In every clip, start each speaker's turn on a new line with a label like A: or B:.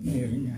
A: Akhirnya.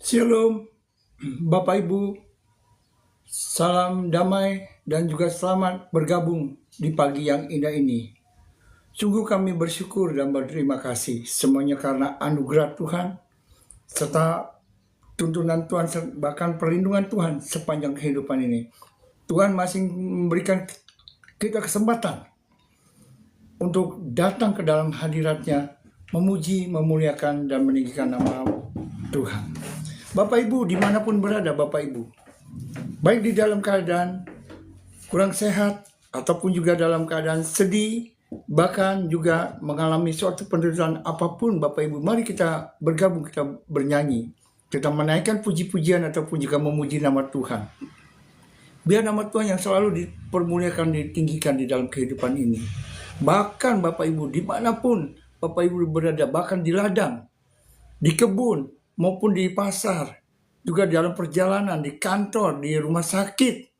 A: Shalom, Bapak Ibu, salam damai dan juga selamat bergabung di pagi yang indah ini. Sungguh kami bersyukur dan berterima kasih semuanya karena anugerah Tuhan, serta tuntunan Tuhan, bahkan perlindungan Tuhan sepanjang kehidupan ini. Tuhan masih memberikan kita kesempatan untuk datang ke dalam hadirat-Nya, memuji, memuliakan, dan meninggikan nama Tuhan. Bapak Ibu dimanapun berada Bapak Ibu, baik di dalam keadaan kurang sehat ataupun juga dalam keadaan sedih, bahkan juga mengalami suatu penderitaan apapun Bapak Ibu, mari kita bergabung, kita bernyanyi, kita menaikkan puji-pujian ataupun juga memuji nama Tuhan. Biar nama Tuhan yang selalu dipermuliakan, ditinggikan di dalam kehidupan ini. Bahkan Bapak Ibu dimanapun Bapak Ibu berada, bahkan di ladang, di kebun, maupun di pasar, juga dalam perjalanan, di kantor, di rumah sakit,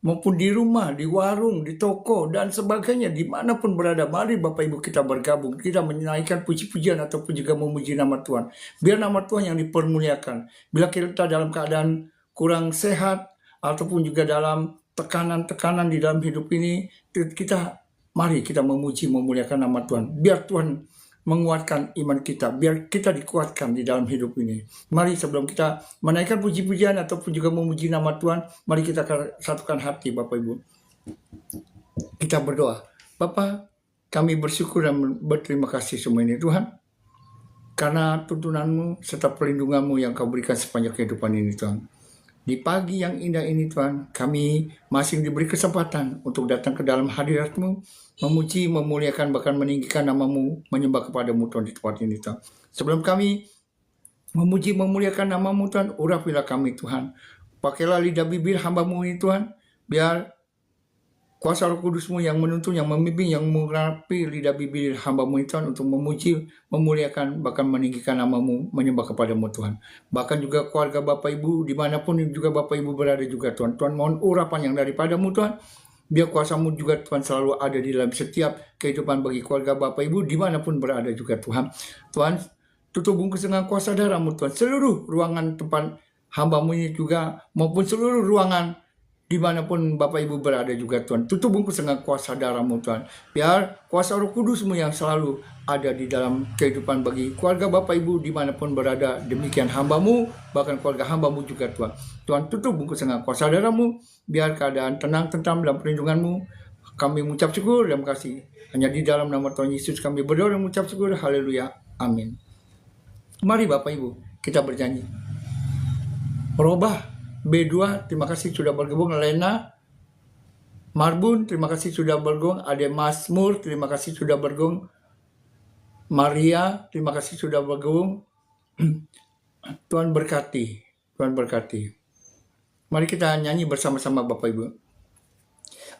A: maupun di rumah, di warung, di toko, dan sebagainya, dimanapun berada, mari Bapak Ibu kita bergabung, kita menaikkan puji-pujian ataupun juga memuji nama Tuhan. Biar nama Tuhan yang dipermuliakan. Bila kita dalam keadaan kurang sehat, ataupun juga dalam tekanan-tekanan di dalam hidup ini, mari kita memuji, memuliakan nama Tuhan. Biar Tuhan menguatkan iman kita, biar kita dikuatkan di dalam hidup ini. Mari sebelum kita menaikkan puji-pujian ataupun juga memuji nama Tuhan, mari kita satukan hati Bapak Ibu. Kita berdoa. Bapa, kami bersyukur dan berterima kasih semua ini Tuhan, karena tuntunan-Mu serta perlindungan-Mu yang Kau berikan sepanjang kehidupan ini Tuhan. Di pagi yang indah ini Tuhan, kami masih diberi kesempatan untuk datang ke dalam hadirat-Mu, memuji, memuliakan, bahkan meninggikan nama-Mu, menyembah kepada-Mu Tuhan di tempat ini Tuhan. Sebelum kami memuji, memuliakan nama-Mu Tuhan, urapilah kami Tuhan. Pakailah lidah bibir hamba-Mu ini Tuhan, biar kuasa Roh Kudus-Mu yang menuntun, yang membimbing, yang mengurapi lidah bibir hamba-Mu Tuhan untuk memuji, memuliakan, bahkan meninggikan nama-Mu, menyembah kepada-Mu Tuhan. Bahkan juga keluarga Bapak Ibu, dimanapun juga Bapak Ibu berada juga Tuhan. Tuhan mohon urapan yang daripada-Mu Tuhan, biar kuasa-Mu juga Tuhan selalu ada di dalam setiap kehidupan bagi keluarga Bapak Ibu, dimanapun berada juga Tuhan. Tuhan, tutup bungkus dengan kuasa darah-Mu Tuhan, seluruh ruangan tempat hamba-Mu ini juga, maupun seluruh ruangan dimanapun Bapak Ibu berada juga Tuhan. Tutup bungkus dengan kuasa darah-Mu Tuhan. Biar kuasa Roh Kudus-Mu yang selalu ada di dalam kehidupan bagi keluarga Bapak Ibu dimanapun berada. Demikian hamba-Mu, bahkan keluarga hamba-Mu juga Tuhan. Tuhan, tutup bungkus dengan kuasa darah-Mu. Biar keadaan tenang, tentram dalam perlindungan-Mu. Kami mengucap syukur dan kasih. Hanya di dalam nama Tuhan Yesus kami berdoa dan mengucap syukur. Haleluya. Amin. Mari Bapak Ibu kita bernyanyi. Robah B2, terima kasih sudah bergabung. Lena Marbun, terima kasih sudah bergabung. Ade Masmur, terima kasih sudah bergabung. Maria, terima kasih sudah bergabung. Tuhan berkati, Tuhan berkati. Mari kita nyanyi bersama-sama Bapak Ibu.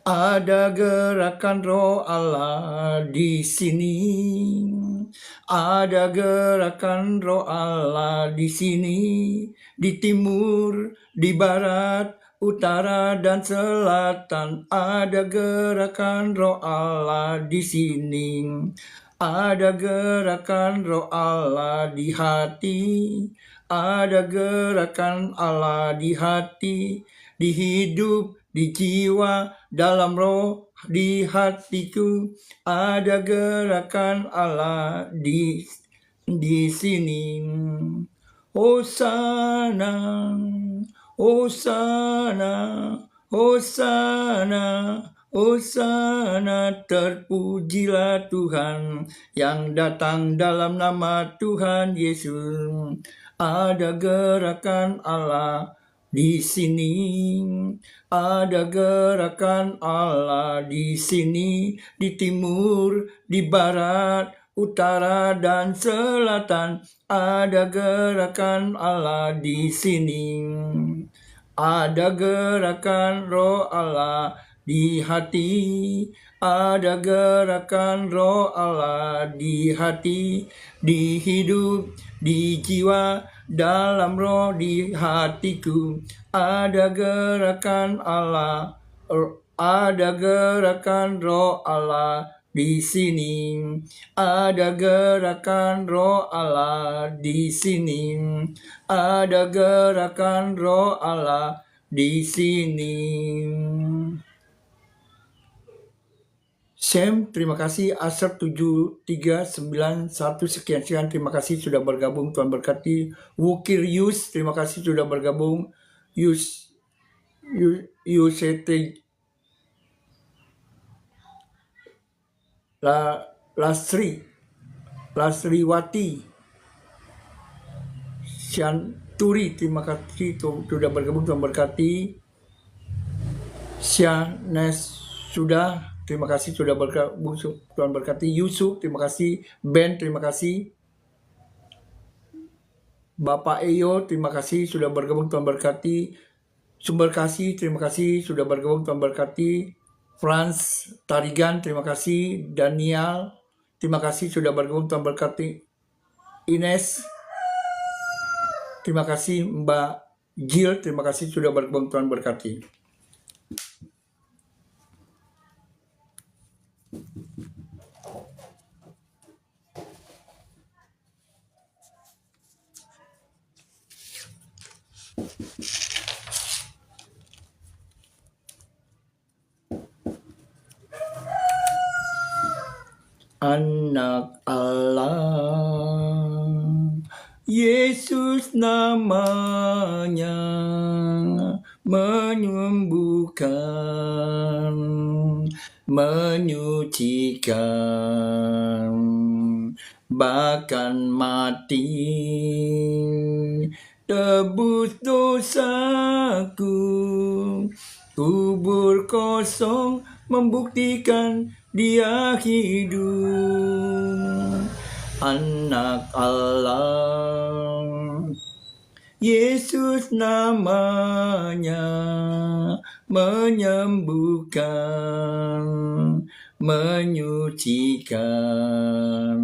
A: Ada gerakan Roh Allah di sini. Ada gerakan Roh Allah di sini, di timur, di barat, utara dan selatan. Ada gerakan Roh Allah di sini. Ada gerakan roh Allah di hati, ada gerakan Allah di hati, di hidup, di jiwa, dalam roh, di hatiku. Ada gerakan Allah di sini. Hosana, Hosana, Hosana, Hosana, terpujilah Tuhan yang datang dalam nama Tuhan Yesus. Ada gerakan Allah di sini, ada gerakan Allah di sini, di timur, di barat, utara dan selatan. Ada gerakan Allah di sini. Ada gerakan roh Allah di hati, ada gerakan roh Allah di hati, di hidup, di jiwa, dalam roh, di hatiku. Ada gerakan Allah, ada gerakan roh Allah di sini. Ada gerakan roh Allah di sini. Ada gerakan roh Allah di sini. Sam, terima kasih. Asap 7391 sekian. Terima kasih sudah bergabung. Tuhan berkati. Wukir Yus, terima kasih sudah bergabung. Yusete Lasriwati Syanturi, terima kasih sudah bergabung. Tuhan berkati. Syahnes sudah, terima kasih sudah bergabung. Tuhan berkati. Yusuf, terima kasih. Ben, terima kasih. Bapak Eyo, terima kasih sudah bergabung. Tuhan berkati. Sumber kasih, terima kasih sudah bergabung. Tuhan berkati. Franz Tarigan, terima kasih. Daniel, terima kasih sudah bergabung. Tuhan berkati. Ines, terima kasih. Mbak Jill, terima kasih sudah bergabung. Tuhan berkati. Anak Allah, Yesus namanya, menyembuhkan, menyucikan, bahkan mati, tebus dosaku. Kubur kosong membuktikan Dia hidup. Anak Allah, Yesus namanya, menyembuhkan, menyucikan,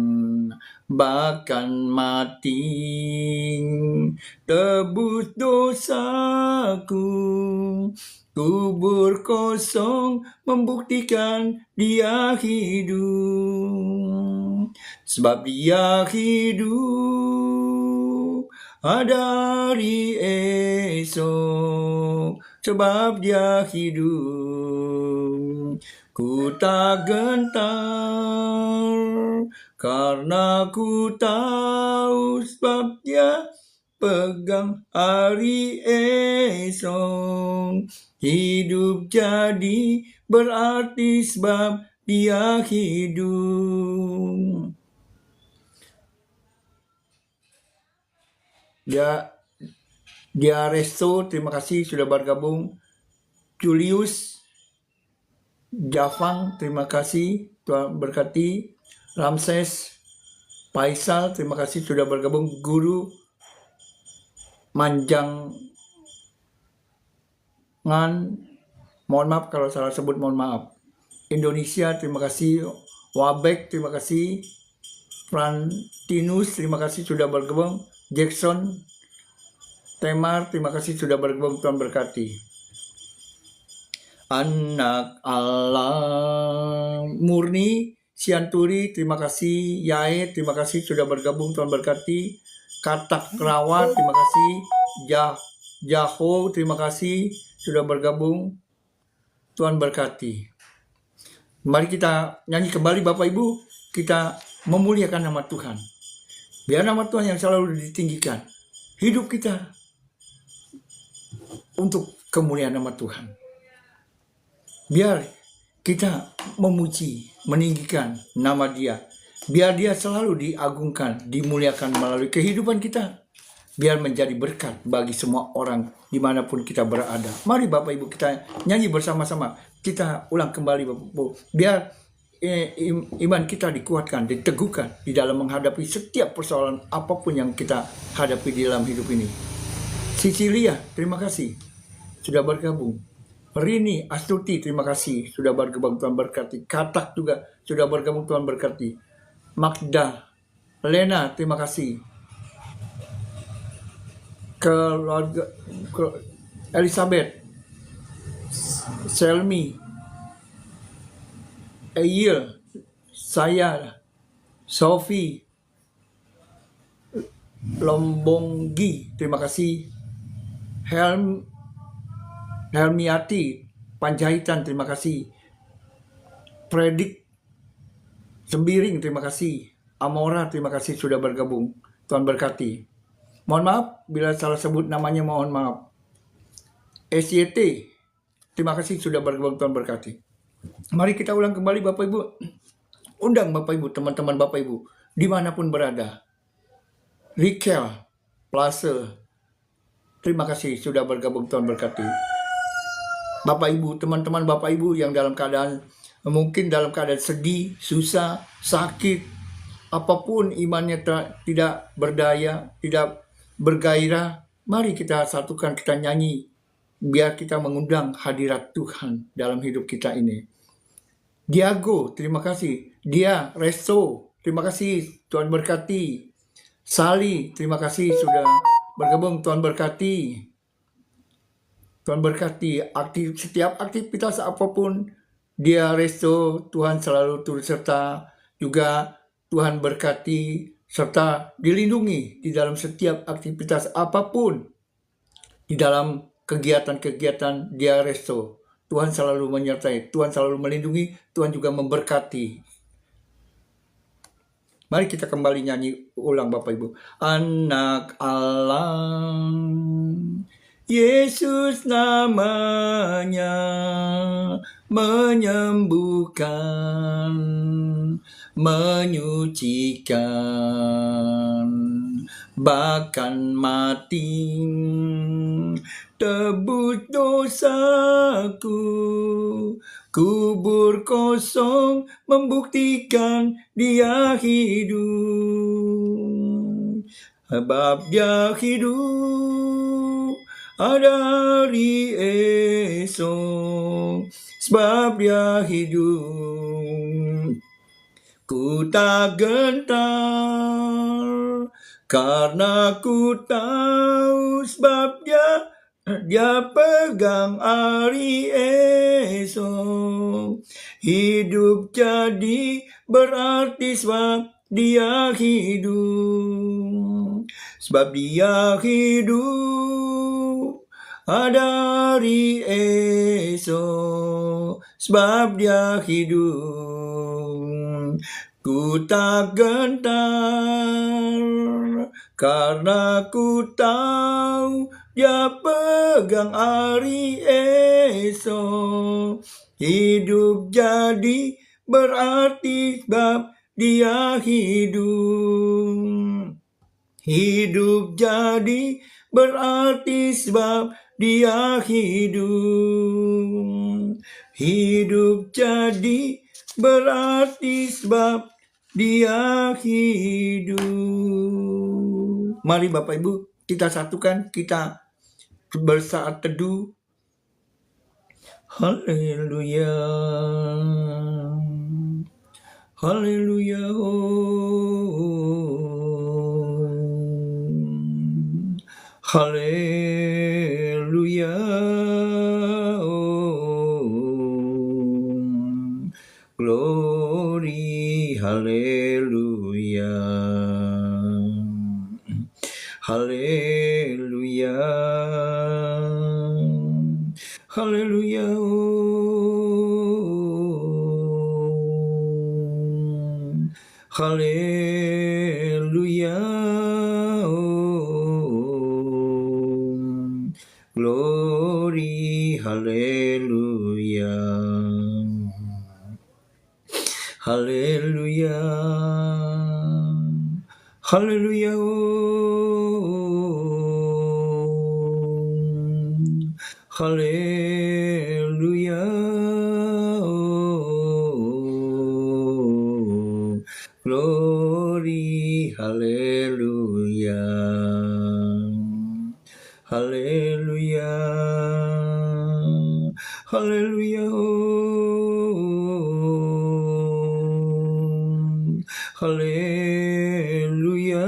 A: bahkan mati, tebus dosaku. Kubur kosong membuktikan Dia hidup. Sebab Dia hidup hari esok. Sebab Dia hidup, ku tak gentar, karena ku tahu sebab Dia pegang hari esok. Hidup jadi berarti sebab Dia hidup. Dia Resto, terima kasih sudah bergabung. Julius Jafang, terima kasih, Tuhan berkati. Ramses Faisal, terima kasih sudah bergabung. Guru Manjangan, mohon maaf kalau salah sebut, mohon maaf. Indonesia, terima kasih. Wabek, terima kasih. Frantinus, terima kasih sudah bergabung. Jackson Temar, terima kasih sudah bergabung. Tuhan berkati. Anak Allah, Murni Sianturi, terima kasih. Yae, terima kasih sudah bergabung, Tuhan berkati. Katak Rawat, terima kasih. Jaho, terima kasih sudah bergabung, Tuhan berkati. Mari kita nyanyi kembali Bapak Ibu, kita memuliakan nama Tuhan. Biar nama Tuhan yang selalu ditinggikan. Hidup kita untuk kemuliaan nama Tuhan. Biar kita memuji, meninggikan nama Dia. Biar Dia selalu diagungkan, dimuliakan melalui kehidupan kita. Biar menjadi berkat bagi semua orang dimanapun kita berada. Mari Bapak Ibu kita nyanyi bersama-sama. Kita ulang kembali Bapak Ibu. Biar iman kita dikuatkan, diteguhkan di dalam menghadapi setiap persoalan apapun yang kita hadapi di dalam hidup ini. Sicilia, terima kasih sudah bergabung. Rini Astuti, terima kasih sudah bergabung, Tuhan berkati. Katak juga sudah bergabung, Tuhan berkati. Magda, Lena, terima kasih. Keluarga Elizabeth, Selmi, Eyil, saya, Sophie, Lombonggi, terima kasih. Helmiati, Panjaitan, terima kasih. Predik Sembiring, terima kasih. Amora, terima kasih sudah bergabung. Tuhan berkati. Mohon maaf bila salah sebut namanya, mohon maaf. SYT, terima kasih sudah bergabung, Tuhan berkati. Mari kita ulang kembali Bapak Ibu. Undang Bapak Ibu, teman-teman Bapak Ibu, dimanapun berada. Rikel, Plase, terima kasih sudah bergabung, Tuhan berkati. Bapak Ibu, teman-teman Bapak Ibu yang dalam keadaan, mungkin dalam keadaan sedih, susah, sakit, apapun imannya tidak berdaya, tidak bergairah, mari kita satukan, kita nyanyi, biar kita mengundang hadirat Tuhan dalam hidup kita ini. Diago, terima kasih. Dia, Resto, terima kasih, Tuhan berkati. Sali, terima kasih sudah bergabung, Tuhan berkati. Tuhan berkati setiap aktivitas apapun, Dia Resto, Tuhan selalu turut serta, juga Tuhan berkati serta dilindungi di dalam setiap aktivitas apapun, di dalam kegiatan-kegiatan Dia Resto. Tuhan selalu menyertai, Tuhan selalu melindungi, Tuhan juga memberkati. Mari kita kembali nyanyi ulang Bapak Ibu. Anak Allah, Yesus namanya, menyembuhkan, menyucikan, bahkan mati, tebus dosaku, kubur kosong membuktikan Dia hidup. Sebab Dia hidup dari esok, sebab Dia hidup. Ku tak gentar, karena ku tahu sebab Dia pegang hari esok. Hidup jadi berarti sebab Dia hidup. Sebab Dia hidup dari esok, sebab Dia hidup. Ku tak gentar, karena ku tahu Dia pegang hari esok. Hidup jadi berarti sebab Dia hidup. Hidup jadi berarti sebab Dia hidup. Hidup jadi berarti sebab Dia hidup. Mari Bapak Ibu, kita satukan, kita bersaat teduh. Haleluya. Haleluya. Haleluya. Glory haleluya. Haleluya. Haleluya. Haleluya. Glory, haleluya. Haleluya. Haleluya. Haleluya. Glory, haleluya. Haleluya. Haleluya. Haleluya.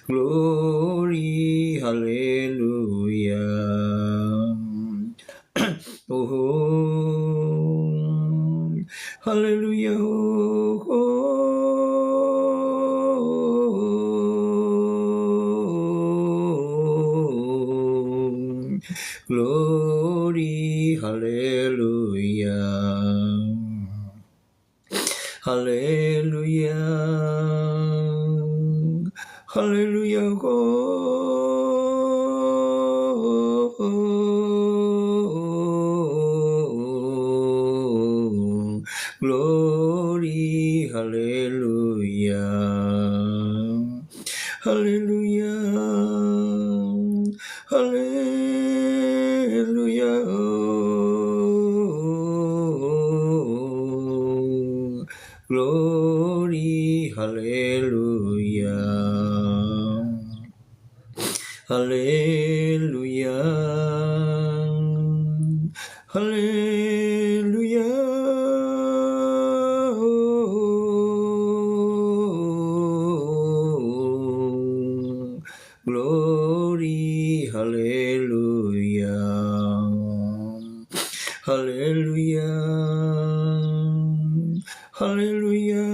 A: Glory, haleluya. Oh, haleluya. Glory, haleluya. Haleluya. Haleluya. Glory, haleluya. Haleluya. Haleluya. Glory, haleluya. Haleluya. Haleluya. Glory, haleluya. Haleluya. Haleluya.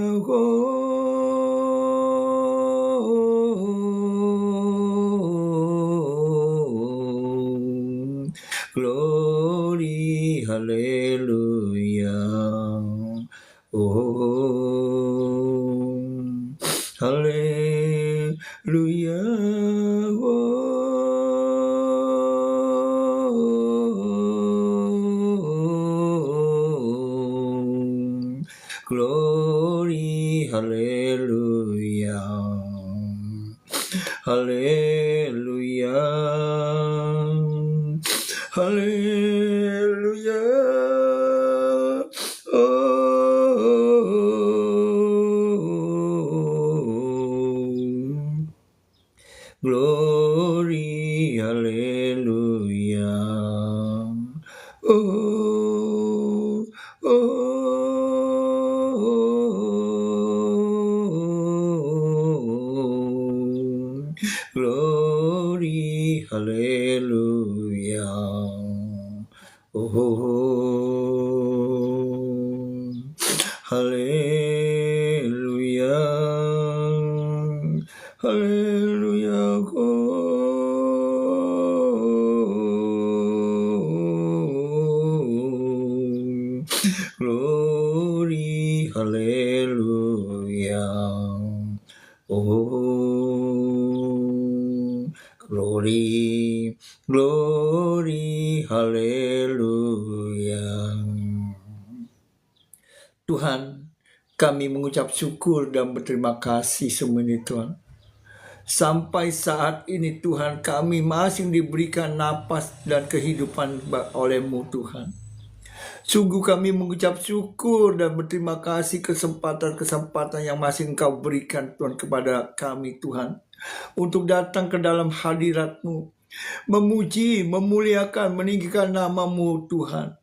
A: Glory, haleluya. Oh, haleluya. Glory, haleluya. Haleluya. Haleluya. Glory, haleluya. Oh, glory, haleluya. Oh, haleluya. Haleluya. Glory, haleluya. Oh, glory, glory, haleluya. Tuhan, kami mengucap syukur dan berterima kasih semuanya Tuhan. Sampai saat ini Tuhan, kami masih diberikan napas dan kehidupan oleh-Mu Tuhan. Sungguh kami mengucap syukur dan berterima kasih kesempatan-kesempatan yang masih Engkau berikan Tuhan kepada kami Tuhan. Untuk datang ke dalam hadirat-Mu, memuji, memuliakan, meninggikan nama-Mu Tuhan.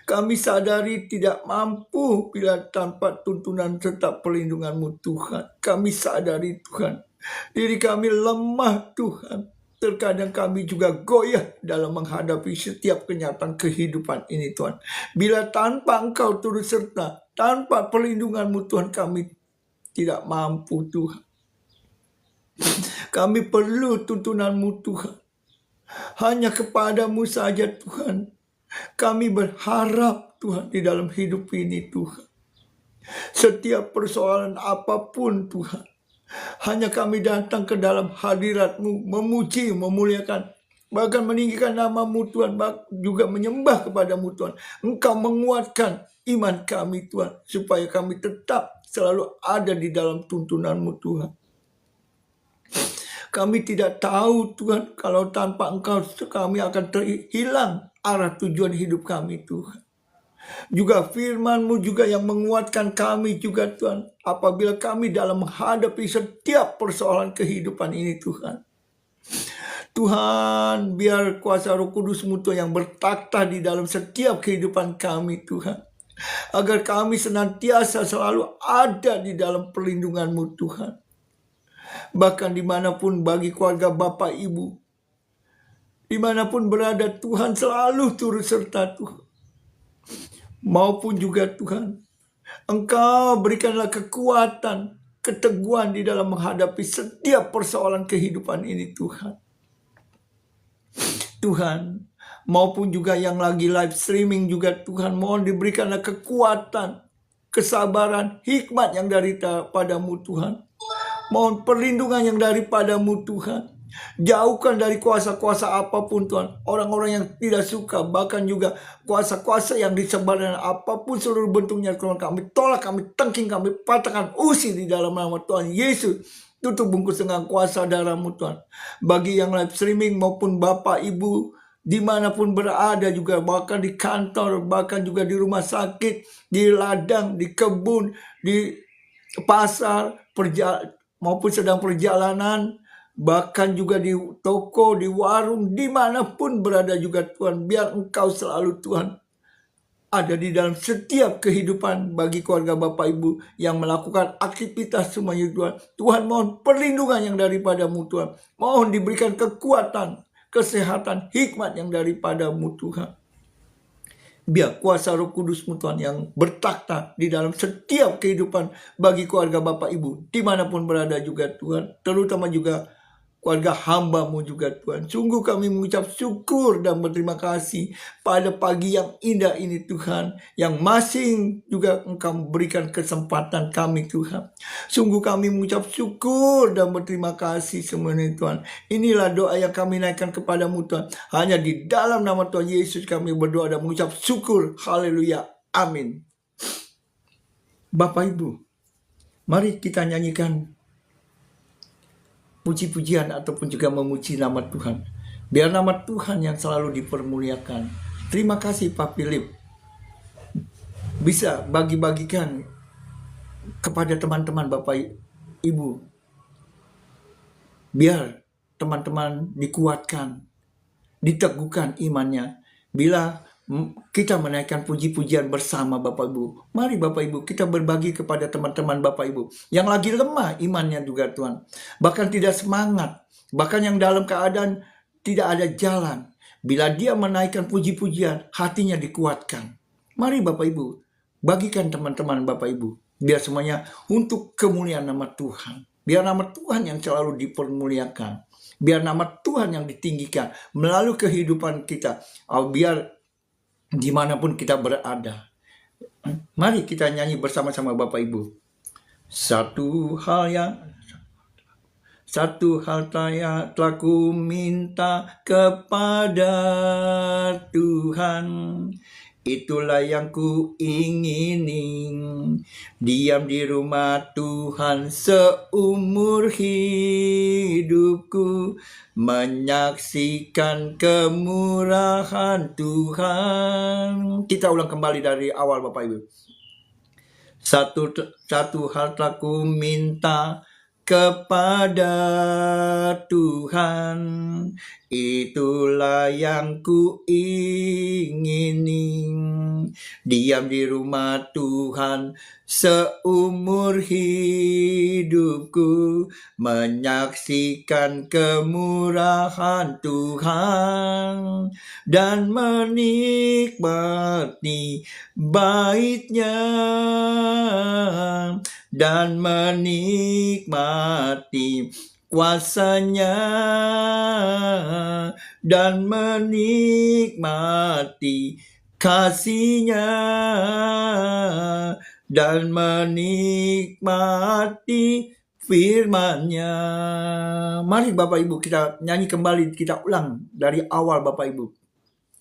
A: Kami sadari tidak mampu bila tanpa tuntunan serta perlindungan-Mu Tuhan. Kami sadari Tuhan, diri kami lemah Tuhan. terkadang kami juga goyah dalam menghadapi setiap kenyataan kehidupan ini Tuhan. Bila tanpa Engkau turut serta, tanpa perlindungan-Mu Tuhan, kami tidak mampu Tuhan. Kami perlu tuntunan-Mu Tuhan. Hanya kepada-Mu saja Tuhan. Kami berharap Tuhan di dalam hidup ini Tuhan. Setiap persoalan apapun Tuhan, hanya kami datang ke dalam hadirat-Mu, memuji, memuliakan, bahkan meninggikan nama-Mu Tuhan, juga menyembah kepada-Mu Tuhan. Engkau menguatkan iman kami Tuhan, supaya kami tetap selalu ada di dalam tuntunan-Mu Tuhan. Kami tidak tahu Tuhan, kalau tanpa Engkau kami akan terhilang arah tujuan hidup kami Tuhan. Juga firman-Mu juga yang menguatkan kami juga Tuhan, apabila kami dalam menghadapi setiap persoalan kehidupan ini Tuhan. Tuhan, biar kuasa Roh Kudus-Mu Tuhan yang bertakhta di dalam setiap kehidupan kami Tuhan, agar kami senantiasa selalu ada di dalam perlindungan-Mu Tuhan. Bahkan dimanapun bagi keluarga Bapak Ibu, dimanapun berada Tuhan selalu turut serta Tuhan. Maupun juga Tuhan, Engkau berikanlah kekuatan, keteguhan di dalam menghadapi setiap persoalan kehidupan ini Tuhan. Tuhan, maupun juga yang lagi live streaming juga Tuhan, mohon diberikanlah kekuatan, kesabaran, hikmat yang daripada-Mu Tuhan. Mohon perlindungan yang daripada-Mu Tuhan. Jauhkan dari kuasa-kuasa apapun Tuhan, orang-orang yang tidak suka, bahkan juga kuasa-kuasa yang disebarkan apapun seluruh bentuknya Tuhan, kami tolak, kami tangking, kami patahkan, usir di dalam nama Tuhan Yesus. Tutup bungkus dengan kuasa darah-Mu Tuhan. Bagi yang live streaming maupun Bapak Ibu dimanapun berada juga, bahkan di kantor, bahkan juga di rumah sakit, di ladang, di kebun, di pasar, maupun sedang perjalanan, bahkan juga di toko, di warung, dimanapun berada juga Tuhan, biar Engkau selalu Tuhan ada di dalam setiap kehidupan bagi keluarga Bapak Ibu yang melakukan aktivitas semuanya Tuhan. Tuhan, mohon perlindungan yang daripada-Mu Tuhan. Mohon diberikan kekuatan, kesehatan, hikmat yang daripada-Mu Tuhan. Biar kuasa Roh Kudus-Mu Tuhan yang bertakhta di dalam setiap kehidupan bagi keluarga Bapak Ibu dimanapun berada juga Tuhan, terutama juga keluarga hamba-Mu juga Tuhan. Sungguh kami mengucap syukur dan berterima kasih pada pagi yang indah ini Tuhan, yang masih juga Engkau berikan kesempatan kami Tuhan. Sungguh kami mengucap syukur dan berterima kasih semuanya Tuhan. Inilah doa yang kami naikkan kepada-Mu Tuhan. Hanya di dalam nama Tuhan Yesus kami berdoa dan mengucap syukur. Haleluya. Amin. Bapak Ibu, mari kita nyanyikan puji-pujian ataupun juga memuji nama Tuhan. Biar nama Tuhan yang selalu dipermuliakan. Terima kasih Pak Philip. Bisa bagi-bagikan kepada teman-teman Bapak Ibu. Biar teman-teman dikuatkan, diteguhkan imannya. Bila kita menaikkan puji-pujian bersama Bapak Ibu. Mari Bapak Ibu kita berbagi kepada teman-teman Bapak Ibu yang lagi lemah imannya juga Tuhan. Bahkan tidak semangat. Bahkan yang dalam keadaan tidak ada jalan. Bila dia menaikkan puji-pujian, hatinya dikuatkan. Mari Bapak Ibu, bagikan teman-teman Bapak Ibu. Biar semuanya untuk kemuliaan nama Tuhan. Biar nama Tuhan yang selalu dipermuliakan. Biar nama Tuhan yang ditinggikan melalui kehidupan kita. Biar dimanapun kita berada. Mari kita nyanyi bersama-sama Bapak Ibu. Satu hal telah ku minta kepada Tuhan, itulah yang ku ingini, diam di rumah Tuhan seumur hidupku, menyaksikan kemurahan Tuhan. Kita ulang kembali dari awal Bapak Ibu. Satu hal telah ku minta kepada Tuhan, itulah yang ku ingini. Diam di rumah Tuhan seumur hidupku, menyaksikan kemurahan Tuhan dan menikmati bait-Nya, dan menikmati kuasa-Nya, dan menikmati kasih-Nya, dan menikmati firman-Nya. Mari Bapak Ibu kita nyanyi kembali, kita ulang dari awal Bapak Ibu.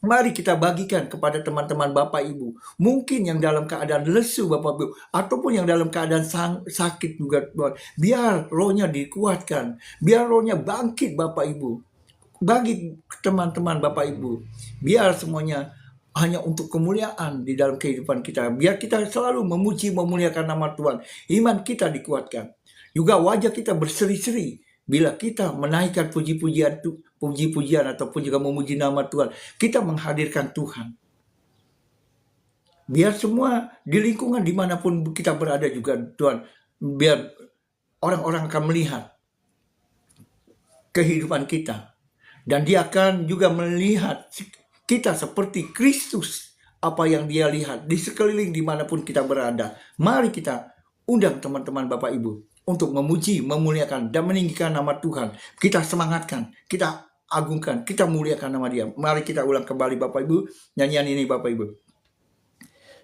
A: Mari kita bagikan kepada teman-teman Bapak Ibu. Mungkin yang dalam keadaan lesu Bapak Ibu, ataupun yang dalam keadaan sakit juga Tuhan. Biar rohnya dikuatkan, biar rohnya bangkit Bapak Ibu. Bagi teman-teman Bapak Ibu, biar semuanya hanya untuk kemuliaan di dalam kehidupan kita. Biar kita selalu memuji, memuliakan nama Tuhan. Iman kita dikuatkan. Juga wajah kita berseri-seri bila kita menaikkan puji-pujian ataupun juga memuji nama Tuhan. Kita menghadirkan Tuhan. Biar semua di lingkungan dimanapun kita berada juga Tuhan. Biar orang-orang akan melihat kehidupan kita. Dan dia akan juga melihat kita seperti Kristus, apa yang dia lihat di sekeliling dimanapun kita berada. Mari kita undang teman-teman Bapak Ibu untuk memuji, memuliakan, dan meninggikan nama Tuhan. Kita semangatkan, kita agungkan, kita muliakan nama Dia. Mari kita ulang kembali Bapak Ibu, nyanyian ini Bapak Ibu.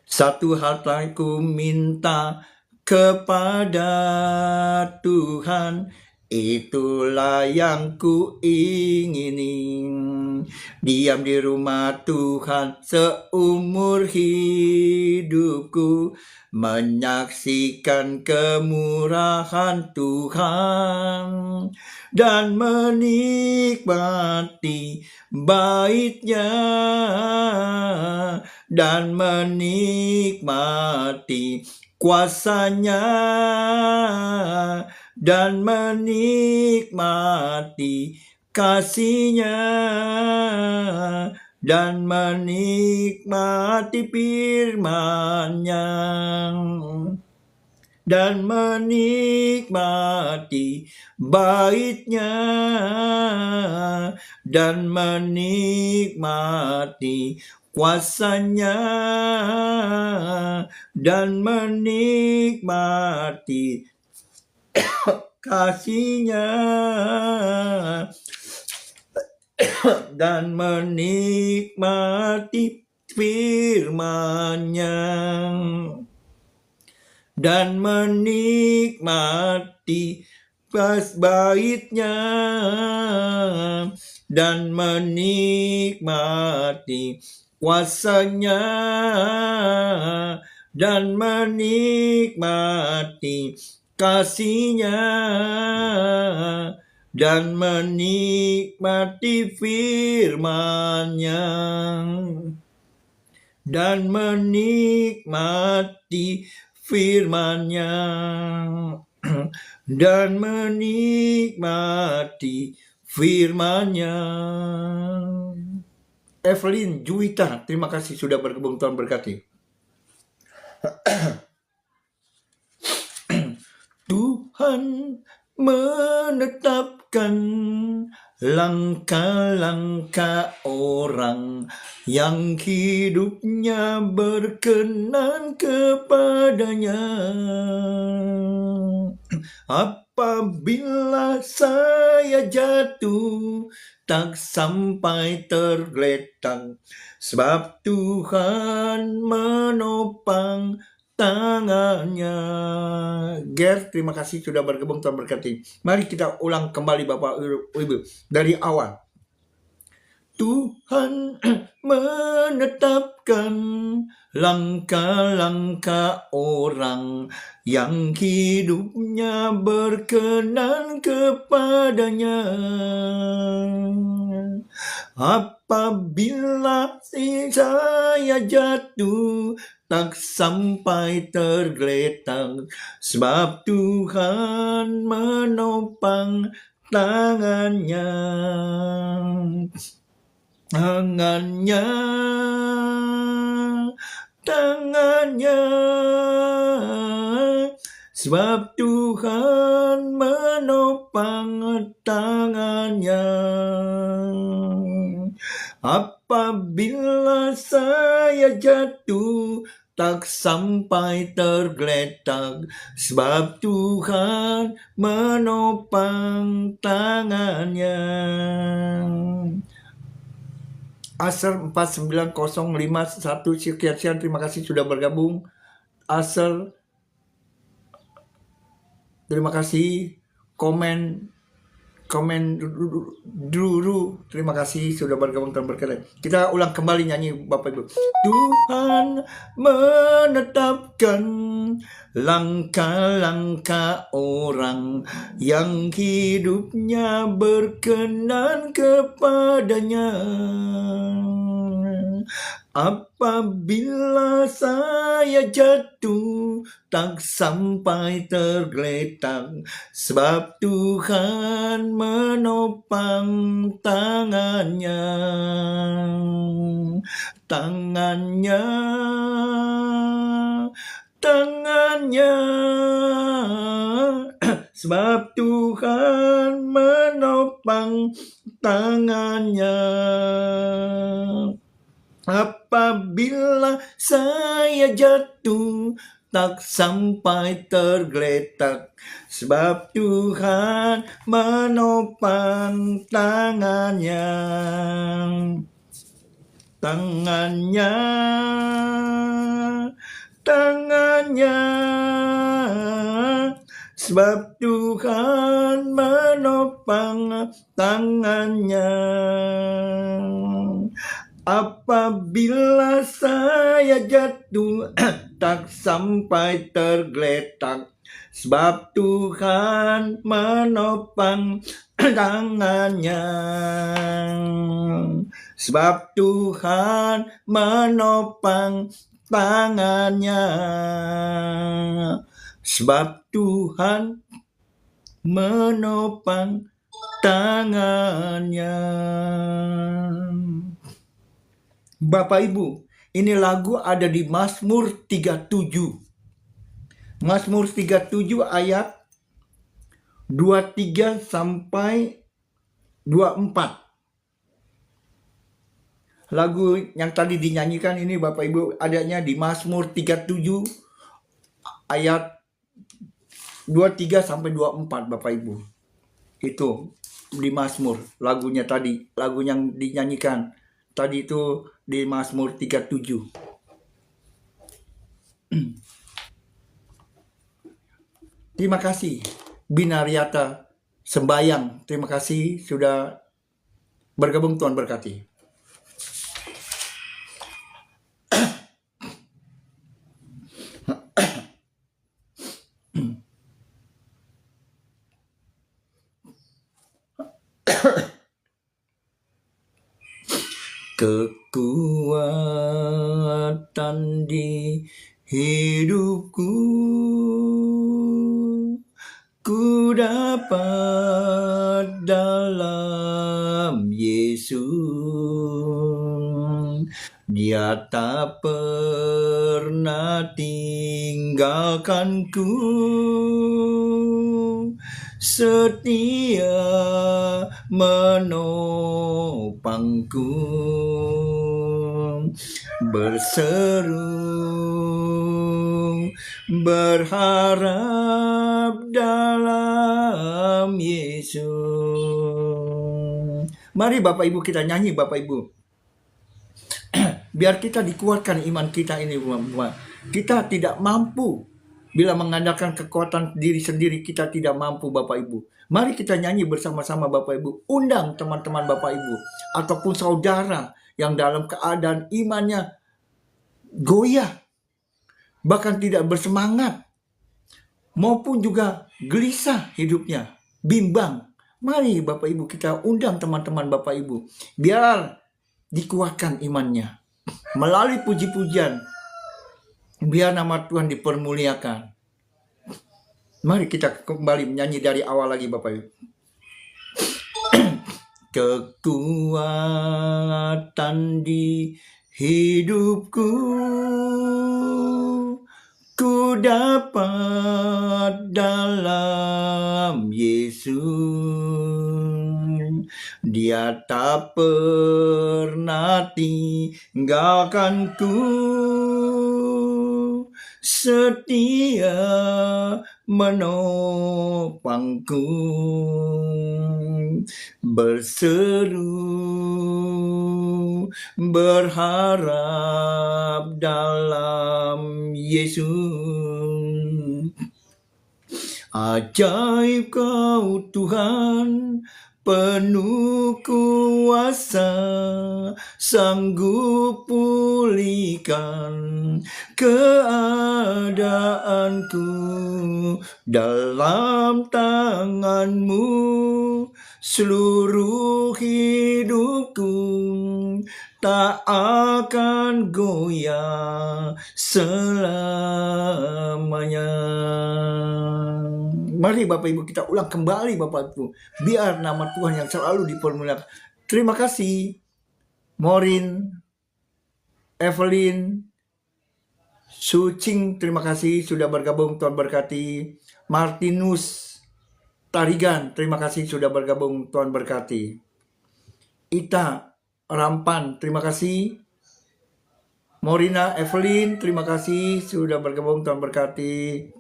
A: Satu hal telah ku minta kepada Tuhan, itulah yang ku ingini. Diam di rumah Tuhan seumur hidupku, menyaksikan kemurahan Tuhan dan menikmati bait-Nya, dan menikmati kuasa-Nya, dan menikmati kasih-Nya, dan menikmati firman-Nya, dan menikmati bait-Nya, dan menikmati kuasa-Nya, dan menikmati kasih-Nya, dan menikmati firman-Nya, dan menikmati bait-Nya, dan menikmati kuasa-Nya, dan menikmati kasih-Nya, dan menikmati firman-Nya, dan menikmati firman-Nya, dan menikmati firman-Nya. Evelyn Juwita, terima kasih sudah bergabung, Tuhan berkati. Tuhan menetapkan langkah-langkah orang yang hidupnya berkenan kepada-Nya. Apabila saya jatuh, tak sampai tergeletak, sebab Tuhan menopang tangannya. Ger, terima kasih sudah bergabung, Tuhan berkati. Mari kita ulang kembali Bapak Ibu dari awal. Tuhan menetapkan langkah-langkah orang yang hidupnya berkenan kepada-Nya. Apabila saya jatuh, tak sampai tergeletak, sebab Tuhan menopang tangannya, tangannya, tangannya, sebab Tuhan menopang tangannya. Apabila saya jatuh, tak sampai tergeletak, sebab Tuhan menopang tangannya. Aser 49051, sekian, terima kasih sudah bergabung. Aser, terima kasih. Komen dulu, terima kasih sudah bergabung dan berkata. Kita ulang kembali nyanyi Bapak Ibu. Tuhan menetapkan langkah-langkah orang yang hidupnya berkenan kepadanya. Apabila saya jatuh, tak sampai tergeletak, sebab Tuhan menopang tangannya. Tangannya, tangannya, sebab Tuhan menopang tangannya. Apabila saya jatuh, tak sampai tergeletak, sebab Tuhan menopang tangannya. Tangannya, tangannya, sebab Tuhan menopang tangannya. Apabila saya jatuh, tak sampai tergeletak, sebab Tuhan menopang tangannya. Sebab Tuhan menopang tangannya. Sebab Tuhan menopang tangannya. Bapak Ibu, ini lagu ada di Mazmur 37. Mazmur 37 ayat 23 sampai 24. Lagu yang tadi dinyanyikan ini Bapak Ibu adanya di Mazmur 37 ayat 23 sampai 24 Bapak Ibu. Itu di Mazmur lagunya tadi, lagu yang dinyanyikan tadi itu di Mazmur 37. Terima kasih Binariata Sembayang. Terima kasih sudah bergabung, Tuhan berkati. Kekuatan di hidupku, ku dapat dalam Yesus. Dia tak pernah tinggalkanku, setia menopangku, berseru berharap dalam Yesus. Mari Bapak Ibu kita nyanyi Bapak Ibu. Biar kita dikuatkan iman kita ini. Kita tidak mampu. Bila mengandalkan kekuatan diri sendiri, kita tidak mampu Bapak Ibu. Mari kita nyanyi bersama-sama Bapak Ibu. Undang teman-teman Bapak Ibu. Ataupun saudara yang dalam keadaan imannya goyah. Bahkan tidak bersemangat. Maupun juga gelisah hidupnya. Bimbang. Mari Bapak Ibu kita undang teman-teman Bapak Ibu. Biar dikuatkan imannya. Melalui puji-pujian. Biar nama Tuhan dipermuliakan. Mari kita kembali menyanyi dari awal lagi Bapak Ibu. kekuatan di hidupku. Ku dapat dalam Yesus. Dia tak pernah tinggalkanku. Setia menopangku. Berseru berharap dalam Yesus. Ajaib Kau Tuhan, penuh kuasa, sanggup pulihkan keadaanku. Dalam tangan-Mu seluruh hidupku tak akan goyah selamanya. Mari Bapak Ibu kita ulang kembali Bapak Ibu. Biar nama Tuhan yang selalu dipermuliakan. Terima kasih Maureen, Evelyn, Sucing, terima kasih sudah bergabung, Tuhan berkati. Martinus Tarigan, terima kasih sudah bergabung, Tuhan berkati. Ita Rampan, terima kasih. Morina, Evelyn, terima kasih sudah bergabung, Tuhan berkati.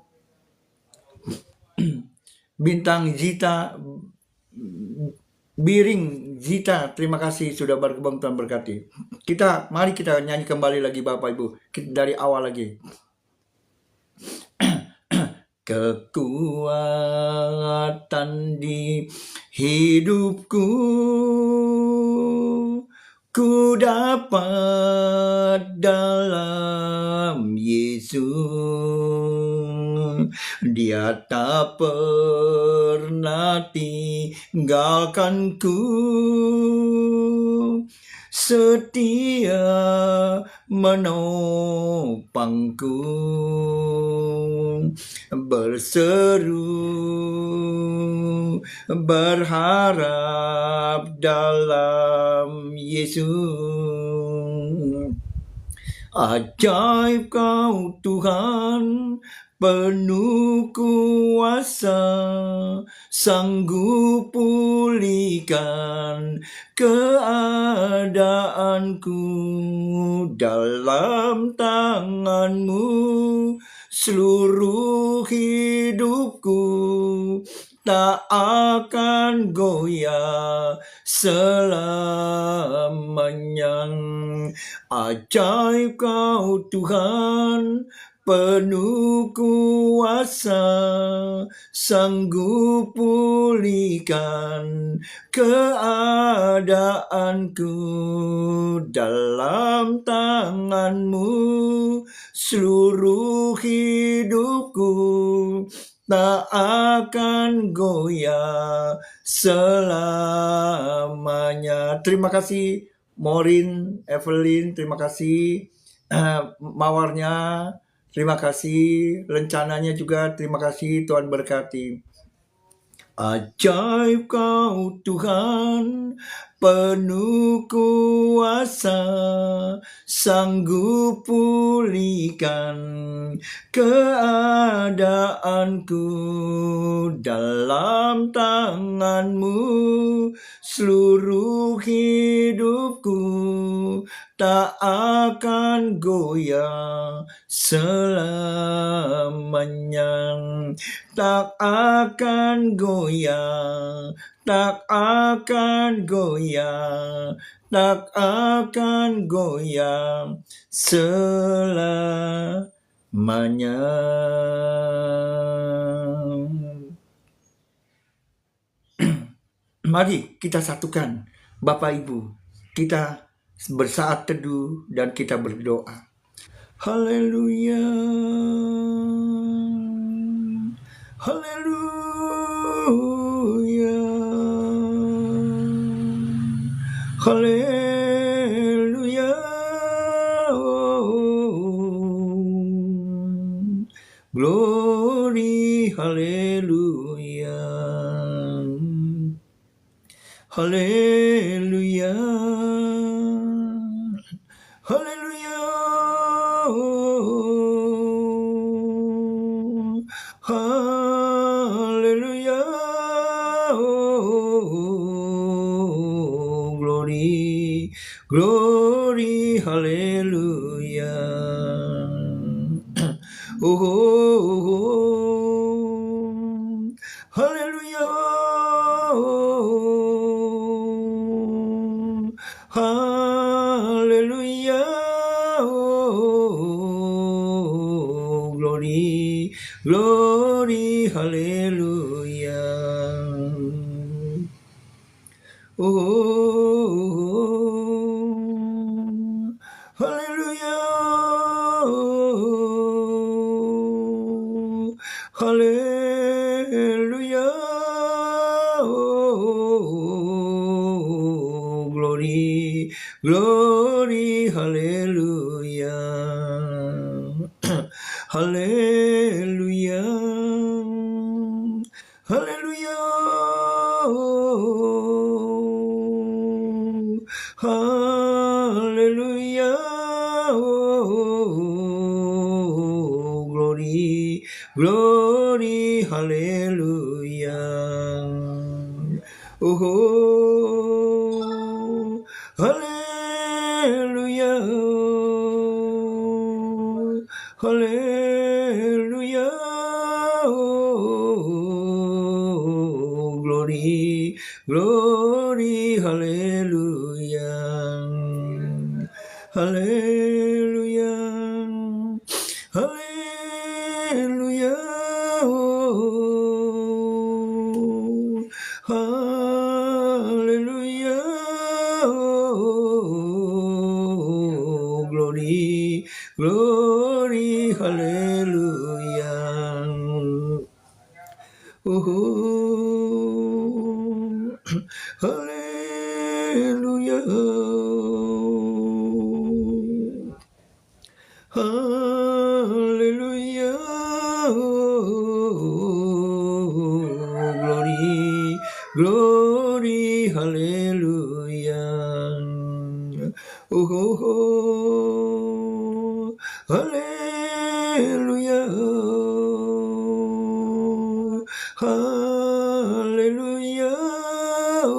A: Bintang Zita, Biring Zita, terima kasih sudah bergabung, Tuhan berkati. Mari kita nyanyi kembali lagi Bapak Ibu, dari awal lagi. Kekuatan di hidupku, ku dapat dalam Yesus. Dia tak pernah tinggalkanku. Setia menopangku. Berseru berharap dalam Yesus. Ajaib Kau Tuhan, penuh kuasa, sanggup pulihkan keadaanku. Dalam tangan-Mu seluruh hidupku tak akan goyah selamanya. Ajaib Kau Tuhan, penuh kuasa, sanggup pulihkan keadaanku. Dalam tangan-Mu seluruh hidupku tak akan goyah selamanya. Terima kasih Maureen, Evelyn, terima kasih mawarnya, terima kasih rencananya juga, terima kasih, Tuhan berkati. Ajaib Kau Tuhan, penuh kuasa, sanggup pulihkan keadaanku. Dalam tangan-Mu seluruh hidupku tak akan goyah selamanya. Tak akan goyah, tak akan goyah, tak akan goyah selamanya. Mari kita satukan Bapak Ibu, kita bersaat teduh dan kita berdoa. Haleluya, haleluya, haleluya, glory, haleluya, Haleluya, haleluya, haleluya, glory, glory, haleluya. Oh, oh, oh, haleluya, haleluya, glory, glory, haleluya. Oh, hallelujah, hallelujah, oh, glory, glory, hallelujah, hallelujah, hallelujah, hallelujah, oh, glory, glory, hallelujah. Oh, hallelujah, hallelujah, oh, glory, glory, hallelujah, hallelujah, hallelujah, oh, hallelujah, oh, glory, glory, hallelujah. Oh, hallelujah, hallelujah, oh, glory, glory, hallelujah. Oh, hallelujah, hallelujah, oh,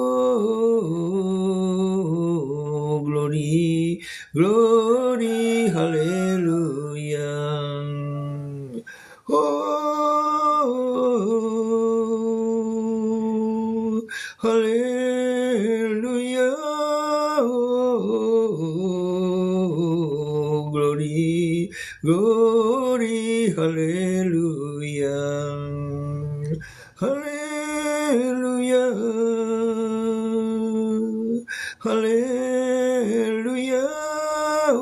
A: glory, glory, hallelujah. Oh, hallelujah, oh, glory, glory, hallelujah, hallelujah, hallelujah, oh,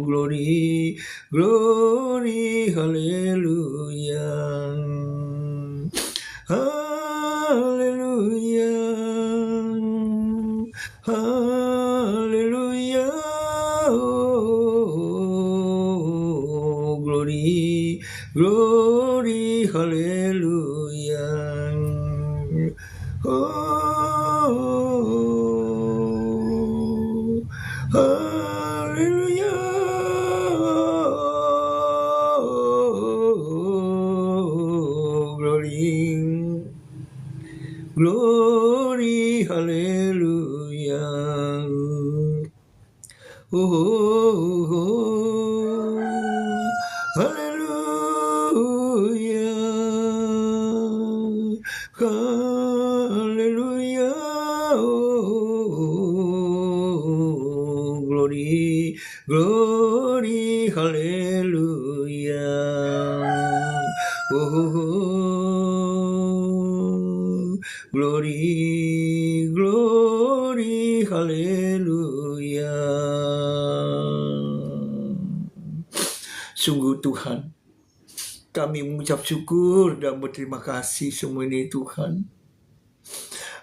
A: glory, glory, hallelujah, hallelujah, hallelujah, oh, glory, glory, hallelujah. Oh, hallelujah, oh, glory, glory, hallelujah. Oh, hallelujah, hallelujah, oh, glory, glory, hallelujah. Oh, glory, glory, hallelujah. Sungguh Tuhan, kami mengucap syukur dan berterima kasih semua ini Tuhan.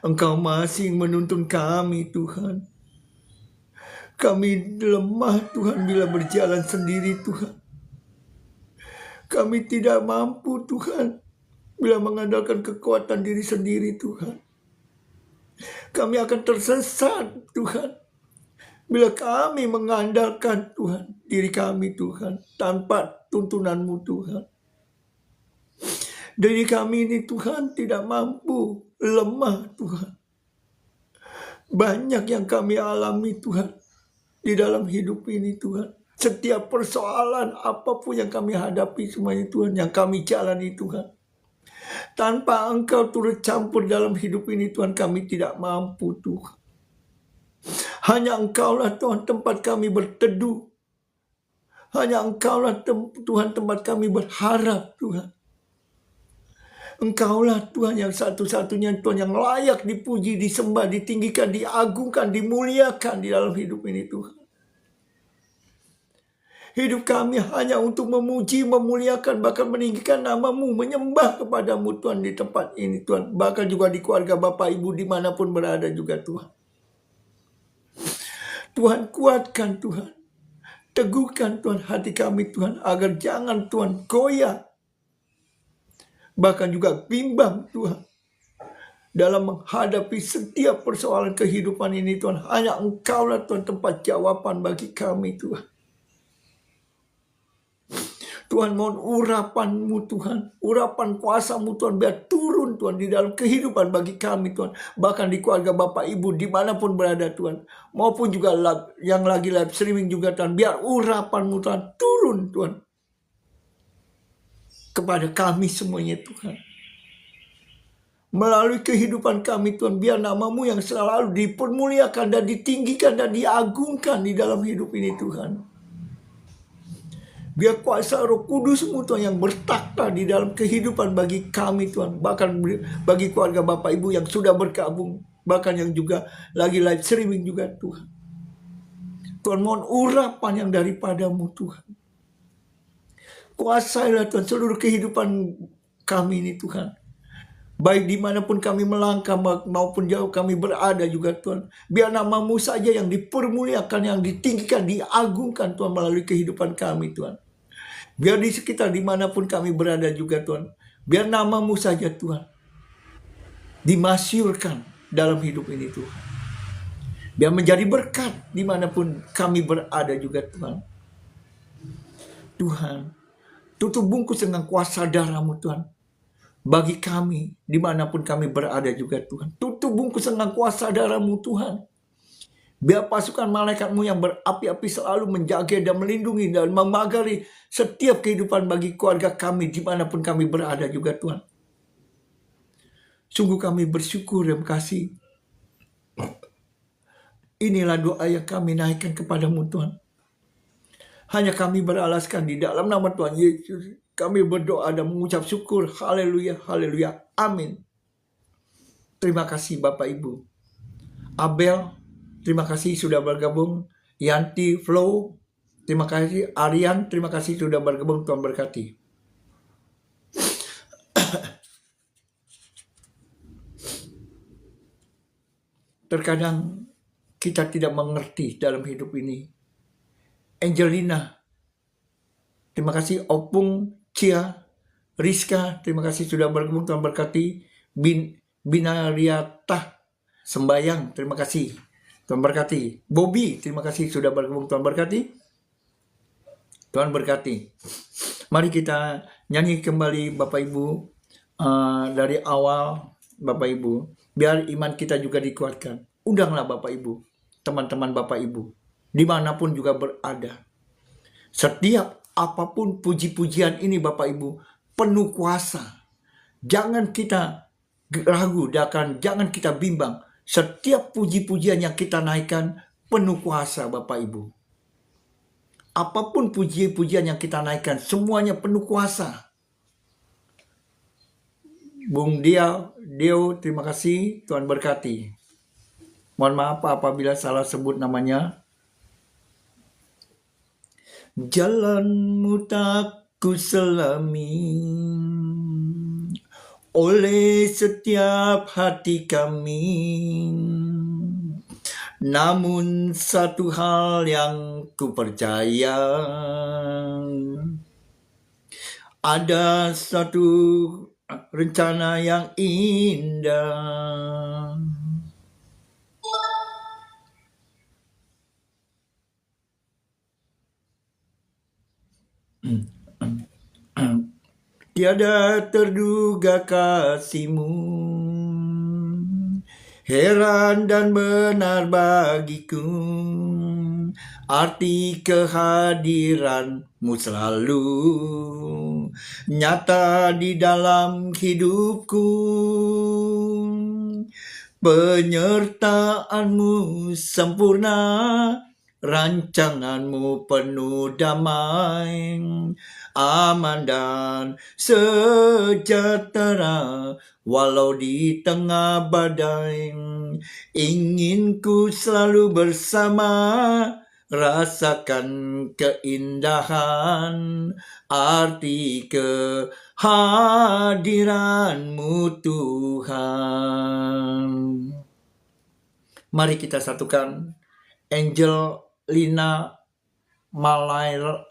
A: Engkau masih menuntun kami Tuhan. Kami lemah Tuhan bila berjalan sendiri Tuhan. Kami tidak mampu Tuhan Bila mengandalkan kekuatan diri sendiri Tuhan, kami akan tersesat Tuhan. Bila kami mengandalkan Tuhan, diri kami Tuhan, tanpa tuntunanmu Tuhan. Diri kami ini Tuhan tidak mampu, lemah Tuhan. Banyak yang kami alami Tuhan di dalam hidup ini Tuhan. Setiap persoalan apapun yang kami hadapi semuanya Tuhan, yang kami jalani Tuhan. Tanpa Engkau turut campur dalam hidup ini Tuhan, kami tidak mampu Tuhan. Hanya Engkaulah Tuhan tempat kami berteduh. Hanya Engkaulah Tuhan tempat kami berharap Tuhan. Engkaulah Tuhan yang satu-satunya Tuhan yang layak dipuji, disembah, ditinggikan, diagungkan, dimuliakan di dalam hidup ini Tuhan. Hidup kami hanya untuk memuji, memuliakan, bahkan meninggikan nama-Mu, menyembah kepada-Mu Tuhan di tempat ini Tuhan. Bahkan juga di keluarga Bapak Ibu dimanapun berada juga Tuhan. Tuhan kuatkan Tuhan. Teguhkan Tuhan hati kami Tuhan. Agar jangan Tuhan goyah. Bahkan juga bimbang Tuhan. Dalam menghadapi setiap persoalan kehidupan ini Tuhan. Hanya Engkaulah Tuhan tempat jawaban bagi kami Tuhan. Tuhan mohon urapan-Mu Tuhan. Urapan kuasa-Mu Tuhan. Biar turun Tuhan di dalam kehidupan bagi kami Tuhan. Bahkan di keluarga Bapak Ibu dimanapun berada Tuhan. Maupun juga yang lagi live streaming juga Tuhan. Biar urapan-Mu Tuhan turun Tuhan. Kepada kami semuanya Tuhan. Melalui kehidupan kami Tuhan. Biar nama-Mu yang selalu dipermuliakan dan ditinggikan dan diagungkan di dalam hidup ini Tuhan. Biar kuasa Roh Kudus-Mu Tuhan yang bertakhta di dalam kehidupan bagi kami Tuhan. Bahkan bagi keluarga Bapak Ibu yang sudah bergabung. Bahkan yang juga lagi live streaming juga Tuhan. Tuhan mohon urapan yang daripada-Mu Tuhan. Kuasailah Tuhan seluruh kehidupan kami ini Tuhan. Baik dimanapun kami melangkah maupun jauh kami berada juga Tuhan. Biar nama-Mu saja yang dipermuliakan, yang ditinggikan, diagungkan Tuhan melalui kehidupan kami Tuhan. Biar di sekitar dimanapun kami berada juga Tuhan. Biar nama-Mu saja Tuhan dimasyurkan dalam hidup ini Tuhan. Biar menjadi berkat dimanapun kami berada juga Tuhan. Tuhan, tutup bungkus dengan kuasa darah-Mu Tuhan. Bagi kami dimanapun kami berada juga Tuhan. Tutup bungkus dengan kuasa darah-Mu Tuhan. Biar pasukan malaikat-Mu yang berapi-api selalu menjaga dan melindungi dan memagari setiap kehidupan bagi keluarga kami dimanapun kami berada juga Tuhan. Sungguh kami bersyukur dan kasih. Inilah doa yang kami naikkan kepada-Mu Tuhan. Hanya kami beralaskan di dalam nama Tuhan Yesus. Kami berdoa dan mengucap syukur. Haleluya, haleluya, amin. Terima kasih Bapak Ibu. Abel, terima kasih sudah bergabung. Yanti, Flow, terima kasih. Aryan, terima kasih sudah bergabung. Tuhan berkati. Terkadang kita tidak mengerti dalam hidup ini. Angelina, terima kasih. Opung, Cia, Rizka, terima kasih sudah bergabung. Tuhan berkati. Binariatah Sembayang, terima kasih. Tuhan berkati. Bobby, terima kasih sudah bergabung. Tuhan berkati. Tuhan berkati. Mari kita nyanyi kembali Bapak Ibu. Dari awal Bapak Ibu. Biar iman kita juga dikuatkan. Undanglah Bapak Ibu. Teman-teman Bapak Ibu. Dimanapun juga berada. Setiap apapun puji-pujian ini Bapak Ibu. Penuh kuasa. Jangan kita ragu. Jangan kita bimbang. Setiap puji-pujian yang kita naikkan penuh kuasa Bapak Ibu. Apapun puji-pujian yang kita naikkan semuanya penuh kuasa. Bung Deo, terima kasih. Tuhan berkati. Mohon maaf apabila salah sebut namanya. Jalanmu tak ku selami oleh setiap hati kami. Namun satu hal yang ku percaya, ada satu rencana yang indah. Tiada terduga kasih-Mu, heran dan benar bagiku, arti kehadiran-Mu selalu nyata di dalam hidupku. Penyertaan-Mu sempurna, rancangan-Mu penuh damai, aman dan sejahtera walau di tengah badai. Ingin ku selalu bersama, rasakan keindahan, arti kehadiran-Mu Tuhan. Mari kita satukan Angel Lina Malaira,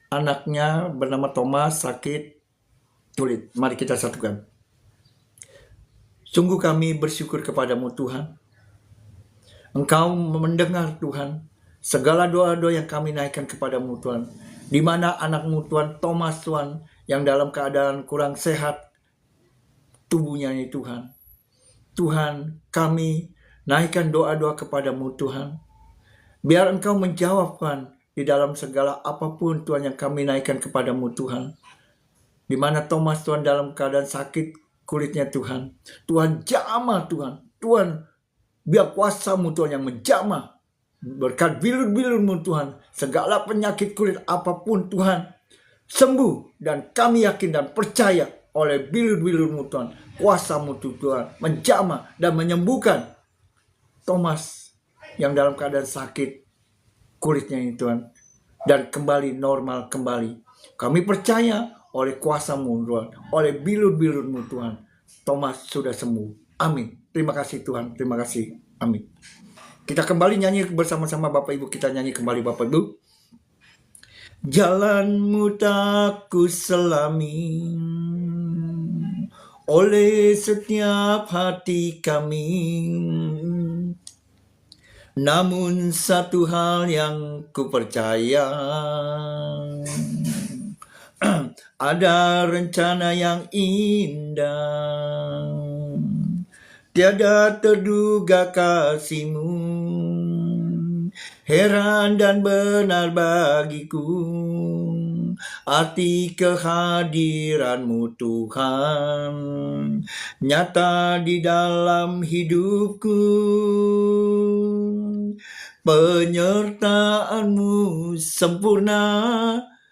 A: anaknya bernama Thomas sakit kulit. Mari kita satukan. Sungguh kami bersyukur kepadamu Tuhan. Engkau mendengar Tuhan segala doa-doa yang kami naikkan kepadamu Tuhan. Di mana anakmu Tuhan Thomas Tuhan yang dalam keadaan kurang sehat tubuhnya ini Tuhan. Tuhan, kami naikkan doa-doa kepadamu Tuhan. Biar Engkau menjawabkan di dalam segala apapun Tuhan yang kami naikkan kepadamu Tuhan. Di mana Thomas Tuhan dalam keadaan sakit kulitnya Tuhan. Tuhan jamah Tuhan. Tuhan, biar kuasa-Mu Tuhan yang menjamah. Berkat bilur-bilur-Mu Tuhan. Segala penyakit kulit apapun Tuhan sembuh. Dan kami yakin dan percaya oleh bilur-bilur-Mu Tuhan. Kuasa-Mu Tuhan menjamah dan menyembuhkan Thomas yang dalam keadaan sakit kulitnya ini Tuhan. Dan kembali normal kembali. Kami percaya oleh kuasa-Mu Tuhan. Oleh bilur-bilur-Mu Tuhan. Thomas sudah sembuh. Amin. Terima kasih Tuhan. Terima kasih. Amin. Kita kembali nyanyi bersama-sama Bapak Ibu. Kita nyanyi kembali Bapak Ibu. Jalan-Mu tak ku selami oleh setiap hati kami. Namun satu hal yang ku percaya, ada rencana yang indah. Tiada terduga kasih-Mu, heran dan benar bagiku, arti kehadiran-Mu Tuhan, nyata di dalam hidupku. Penyertaan-Mu sempurna,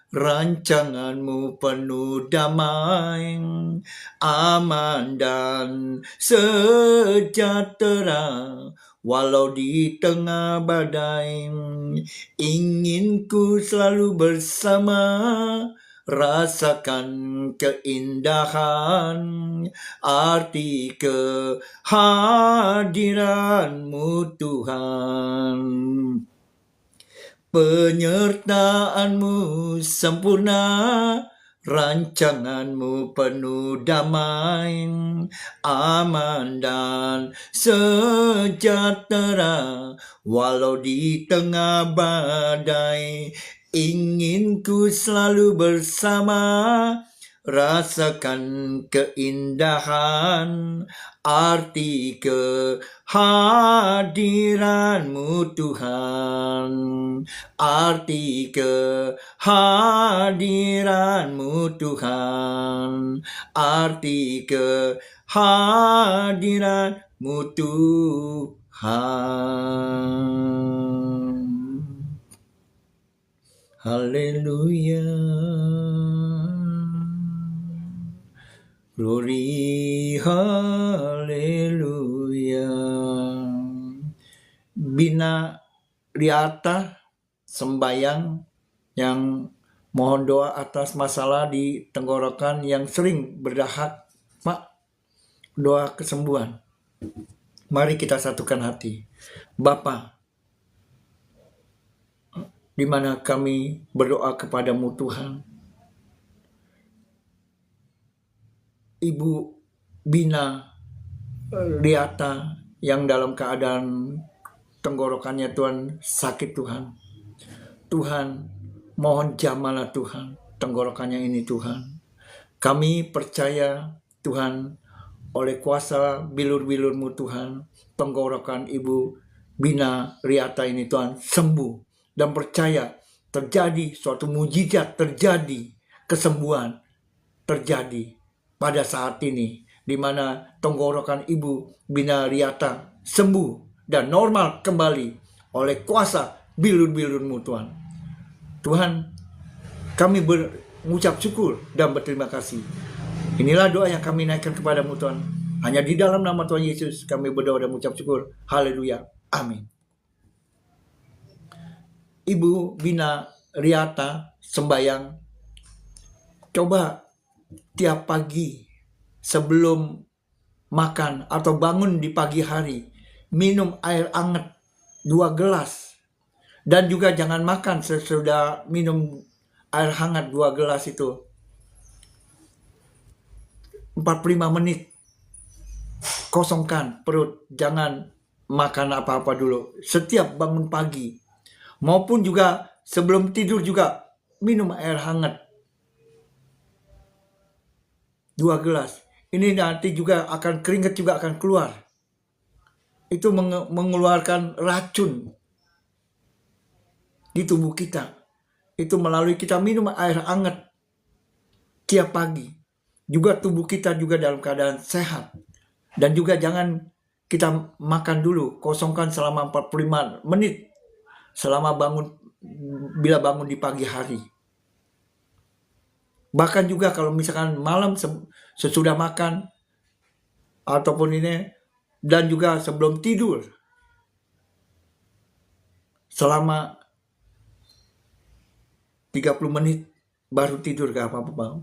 A: rancangan-Mu penuh damai, aman dan sejahtera walau di tengah badai. Ingin ku selalu bersama, rasakan keindahan, arti kehadiran-Mu Tuhan. Penyertaan-Mu sempurna, rancangan-Mu penuh damai, aman dan sejahtera walau di tengah badai. Ingin ku selalu bersama, rasakan keindahan, arti kehadiran-Mu Tuhan, arti kehadiran-Mu Tuhan, arti kehadiran-Mu Tuhan. Haleluya. Glory, haleluya. Bina Riata sembayang yang mohon doa atas masalah di tenggorokan yang sering berdahak, Pak. Doa kesembuhan. Mari kita satukan hati. Bapa, di mana kami berdoa kepadamu Tuhan. Ibu Bina Riata yang dalam keadaan tenggorokannya Tuhan sakit Tuhan. Tuhan, mohon jamahlah Tuhan tenggorokannya ini Tuhan. Kami percaya Tuhan, oleh kuasa bilur-bilur-Mu Tuhan, tenggorokan Ibu Bina Riata ini Tuhan sembuh. Dan percaya terjadi suatu mujizat, terjadi kesembuhan, terjadi pada saat ini, di mana tenggorokan Ibu Bina Riata sembuh dan normal kembali oleh kuasa bilur-bilur-Mu Tuhan. Tuhan, kami mengucap syukur dan berterima kasih. Inilah doa yang kami naikkan kepadamu Tuhan. Hanya di dalam nama Tuhan Yesus kami berdoa dan mengucap syukur. Haleluya. Amin. Ibu Bina Riata sembayang. Coba tiap pagi sebelum makan atau bangun di pagi hari, minum air hangat 2 gelas. Dan juga jangan makan sesudah minum air hangat 2 gelas itu 45 menit. Kosongkan perut, jangan makan apa-apa dulu. Setiap bangun pagi maupun juga sebelum tidur juga minum air hangat 2 gelas. Ini nanti juga akan keringat juga akan keluar. Itu mengeluarkan racun di tubuh kita. Itu melalui kita minum air hangat tiap pagi. Juga tubuh kita juga dalam keadaan sehat. Dan juga jangan kita makan dulu, kosongkan selama 45 menit selama bila bangun di pagi hari. Bahkan juga kalau misalkan malam sesudah makan ataupun ini, dan juga sebelum tidur selama 30 menit baru tidur, gak apa-apa.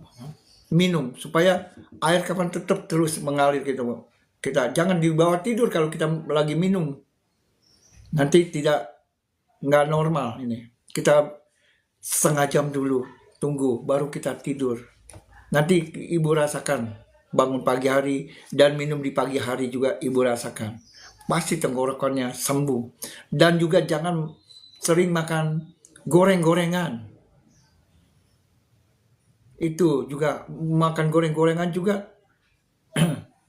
A: Minum supaya air kapan tetap terus mengalir gitu. Kita jangan dibawa tidur kalau kita lagi minum. Nanti nggak normal ini. Kita setengah jam dulu tunggu baru kita tidur. Nanti ibu rasakan bangun pagi hari dan minum di pagi hari juga ibu rasakan. Pasti tenggorokannya sembuh. Dan juga jangan sering makan goreng-gorengan. Itu juga makan goreng-gorengan juga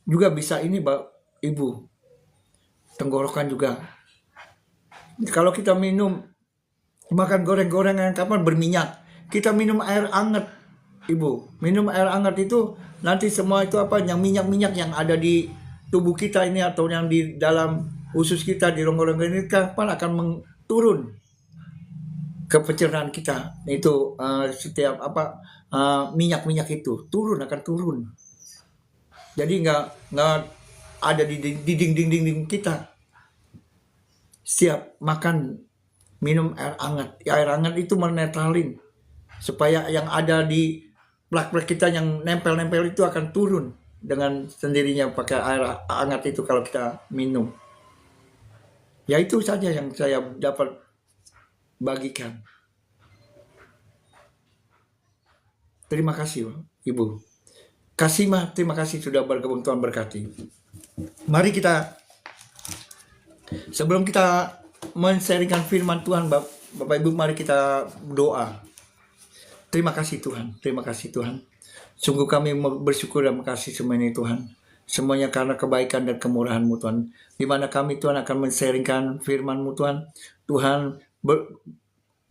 A: juga bisa ini ibu tenggorokan juga. Kalau kita makan goreng-gorengan kapan berminyak, kita minum air hangat ibu. Minum air hangat itu nanti semua itu yang minyak-minyak yang ada di tubuh kita ini atau yang di dalam usus kita di rongga-rongga ini kapan akan turun ke pencernaan kita. Itu setiap minyak-minyak itu akan turun. Jadi nggak ada di dinding kita. Siap makan, minum air hangat. Air hangat itu menetralin supaya yang ada di plak-plak kita yang nempel-nempel itu akan turun dengan sendirinya pakai air hangat itu kalau kita minum. Ya itu saja yang saya dapat bagikan. Terima kasih Ibu. Kasima, terima kasih sudah bergabung, Tuhan berkati. Mari kita, sebelum kita men-sharingkan firman Tuhan, Bapak Ibu, mari kita doa. Terima kasih Tuhan, terima kasih Tuhan. Sungguh kami bersyukur dan makasih semuanya Tuhan. Semuanya karena kebaikan dan kemurahan-Mu Tuhan. Di mana kami Tuhan akan men-sharingkan firman-Mu Tuhan. Tuhan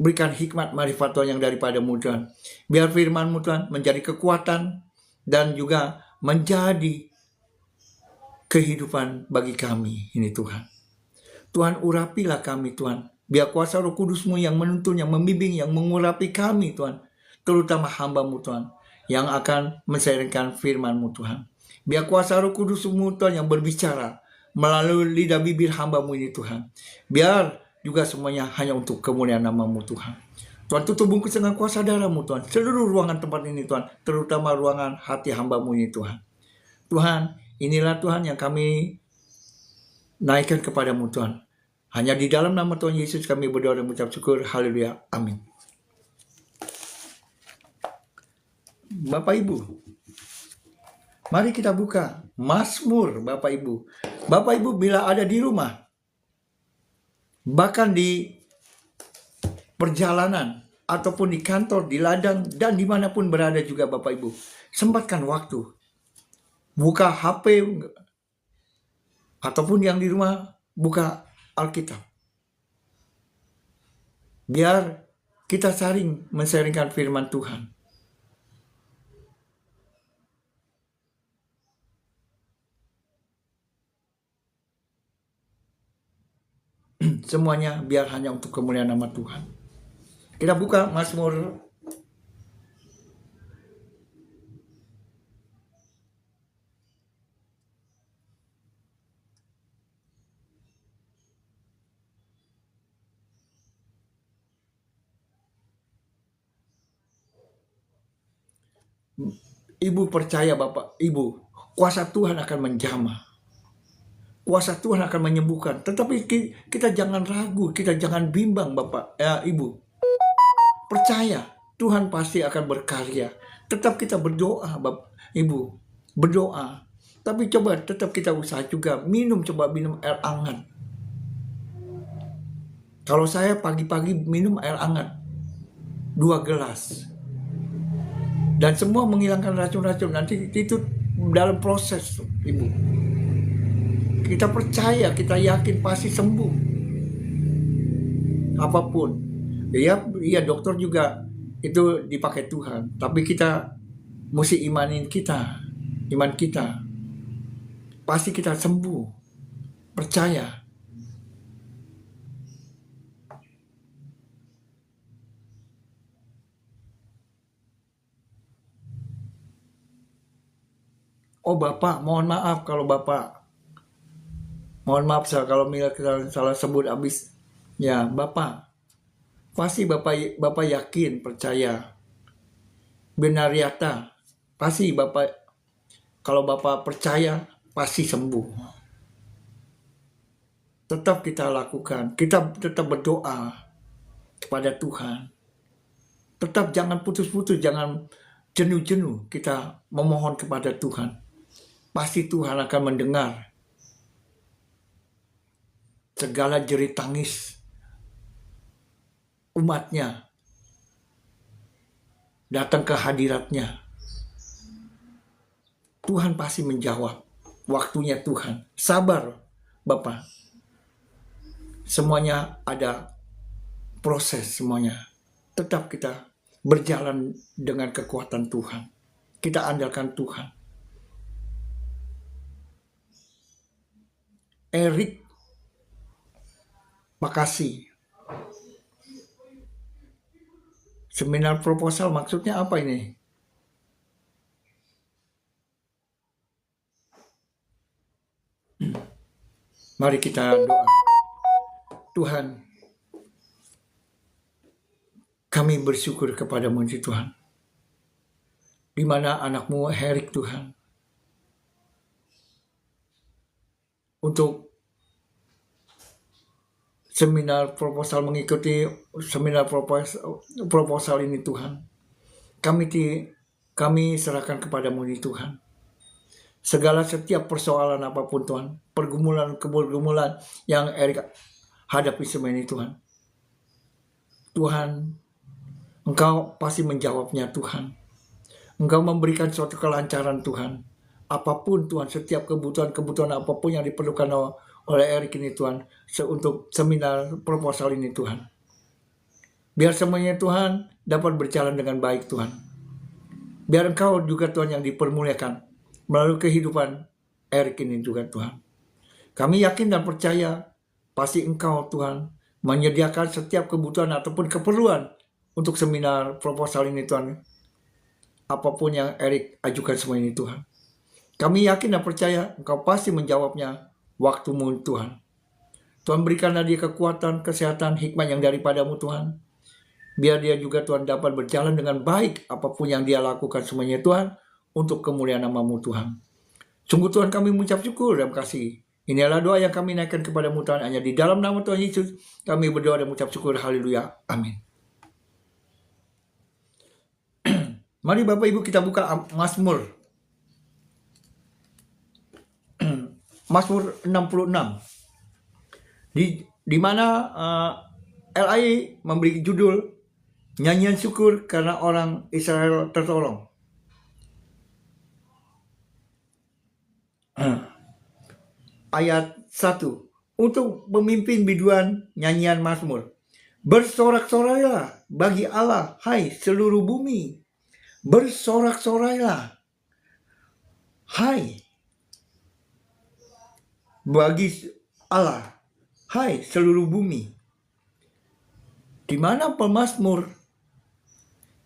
A: berikan hikmat marifat Tuhan yang daripada-Mu Tuhan. Biar firman-Mu Tuhan menjadi kekuatan dan juga menjadi kehidupan bagi kami ini Tuhan. Tuhan urapilah kami Tuhan. Biar kuasa Roh Kudus-Mu yang menuntun, yang membimbing, yang mengurapi kami Tuhan. Terutama hamba-Mu Tuhan yang akan men-sharingkan firman-Mu Tuhan. Biar kuasa Roh Kudus-Mu Tuhan yang berbicara melalui lidah bibir hamba-Mu ini Tuhan. Biar juga semuanya hanya untuk kemuliaan nama-Mu Tuhan. Tuhan tutup bungkus dengan kuasa darah-Mu Tuhan. Seluruh ruangan tempat ini Tuhan. Terutama ruangan hati hamba-Mu ini Tuhan. Tuhan, inilah Tuhan yang kami naikkan kepada-Mu Tuhan. Hanya di dalam nama Tuhan Yesus kami berdoa dan mengucap syukur. Haleluya. Amin. Bapak Ibu, Mari kita buka Mazmur, Bapak Ibu. Bapak Ibu bila ada di rumah, bahkan di perjalanan, ataupun di kantor, di ladang, dan dimanapun berada juga Bapak Ibu, sempatkan waktu. Buka HP, ataupun yang di rumah, buka Alkitab. Biar kita saling men-sharingkan firman Tuhan. Semuanya biar hanya untuk kemuliaan nama Tuhan. Kita buka Mazmur Ibu percaya Bapak, Ibu, kuasa Tuhan akan menjamah. Kuasa Tuhan akan menyembuhkan. Tetapi kita jangan ragu, kita jangan bimbang Bapak, Ibu. Percaya, Tuhan pasti akan berkarya. Tetap kita berdoa Bapak, Ibu. Berdoa. Tapi coba tetap kita usaha juga. Coba minum air hangat. Kalau saya pagi-pagi minum air hangat 2 gelas. Dan semua menghilangkan racun-racun. Nanti itu dalam proses, Ibu. Kita percaya, kita yakin pasti sembuh. Apapun. Iya dokter juga itu dipakai Tuhan. Tapi kita mesti iman kita. Pasti kita sembuh. Percaya. Oh Bapak, mohon maaf kalau Bapak. Mohon maaf kalau kita salah sebut habis. Ya Bapak. Pasti Bapak yakin, percaya. Benar nyata. Pasti Bapak, kalau Bapak percaya, pasti sembuh. Tetap kita lakukan. Kita tetap berdoa kepada Tuhan. Tetap jangan putus-putus, jangan jenuh-jenuh kita memohon kepada Tuhan. Pasti Tuhan akan mendengar segala jerit tangis umatnya, datang ke hadiratnya. Tuhan pasti menjawab. Waktunya Tuhan. Sabar Bapak. Semuanya ada proses semuanya. Tetap kita berjalan dengan kekuatan Tuhan. Kita andalkan Tuhan. Erik, makasih. Seminar proposal maksudnya apa ini? Mari kita doa. Tuhan, kami bersyukur kepadamu Tuhan. Di mana anakmu Erik Tuhan. Untuk seminar proposal, mengikuti seminar proposal ini Tuhan. Kami serahkan kepadamu ini Tuhan. Segala setiap persoalan apapun Tuhan, pergumulan yang Erik hadapi semua ini Tuhan. Tuhan, Engkau pasti menjawabnya Tuhan. Engkau memberikan suatu kelancaran Tuhan. Apapun Tuhan, setiap kebutuhan apapun yang diperlukan oleh Erik ini Tuhan, untuk seminar proposal ini Tuhan. Biar semuanya Tuhan dapat berjalan dengan baik Tuhan. Biar Engkau juga Tuhan yang dipermuliakan melalui kehidupan Erik ini juga Tuhan. Kami yakin dan percaya pasti Engkau Tuhan menyediakan setiap kebutuhan ataupun keperluan untuk seminar proposal ini Tuhan. Apapun yang Erik ajukan semua ini Tuhan. Kami yakin dan percaya Engkau pasti menjawabnya waktumu Tuhan. Tuhan berikanlah dia kekuatan, kesehatan, hikmat yang daripadamu Tuhan. Biar dia juga Tuhan dapat berjalan dengan baik apapun yang dia lakukan semuanya Tuhan. Untuk kemuliaan namamu Tuhan. Sungguh Tuhan kami mengucap syukur dan kasih. Inilah doa yang kami naikkan kepadamu Tuhan. Hanya di dalam nama Tuhan Yesus kami berdoa dan mengucap syukur. Haleluya. Amin. Mari Bapak Ibu kita buka Mazmur Mazmur 66 di mana LAI memberi judul nyanyian syukur karena orang Israel tertolong. Ayat 1. Untuk pemimpin biduan nyanyian Mazmur. Bersorak-sorailah bagi Allah, hai seluruh bumi. Bersorak-sorailah, hai bagi Allah, hai seluruh bumi. Di mana pemazmur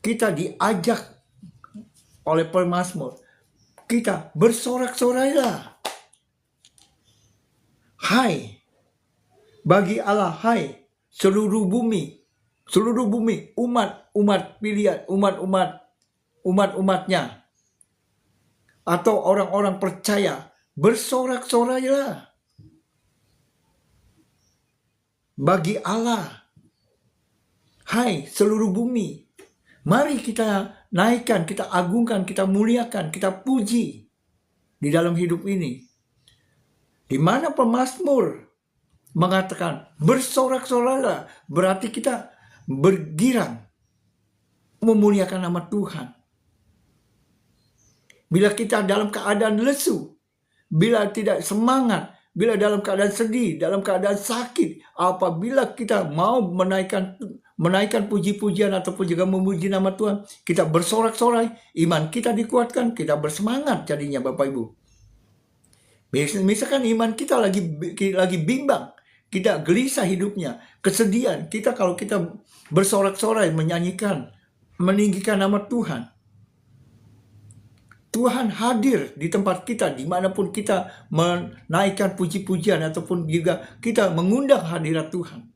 A: kita diajak oleh pemazmur, kita bersorak-sorailah, hai bagi Allah, hai seluruh bumi, umat pilihan, umat-umatnya atau orang-orang percaya, bersorak-sorailah bagi Allah, hai seluruh bumi. Mari kita naikkan, kita agungkan, kita muliakan, kita puji di dalam hidup ini. Di mana pemazmur mengatakan bersorak-sorailah, berarti kita bergirang memuliakan nama Tuhan. Bila kita dalam keadaan lesu, bila tidak semangat, bila dalam keadaan sedih, dalam keadaan sakit, apabila kita mau menaikkan puji-pujian ataupun juga memuji nama Tuhan, kita bersorak-sorai, iman kita dikuatkan, kita bersemangat jadinya Bapak Ibu. Misalkan iman kita lagi bimbang, kita gelisah hidupnya, kesedihan, kalau kita bersorak-sorai, menyanyikan, meninggikan nama Tuhan, Tuhan hadir di tempat kita, dimanapun kita menaikkan puji-pujian ataupun juga kita mengundang hadirat Tuhan.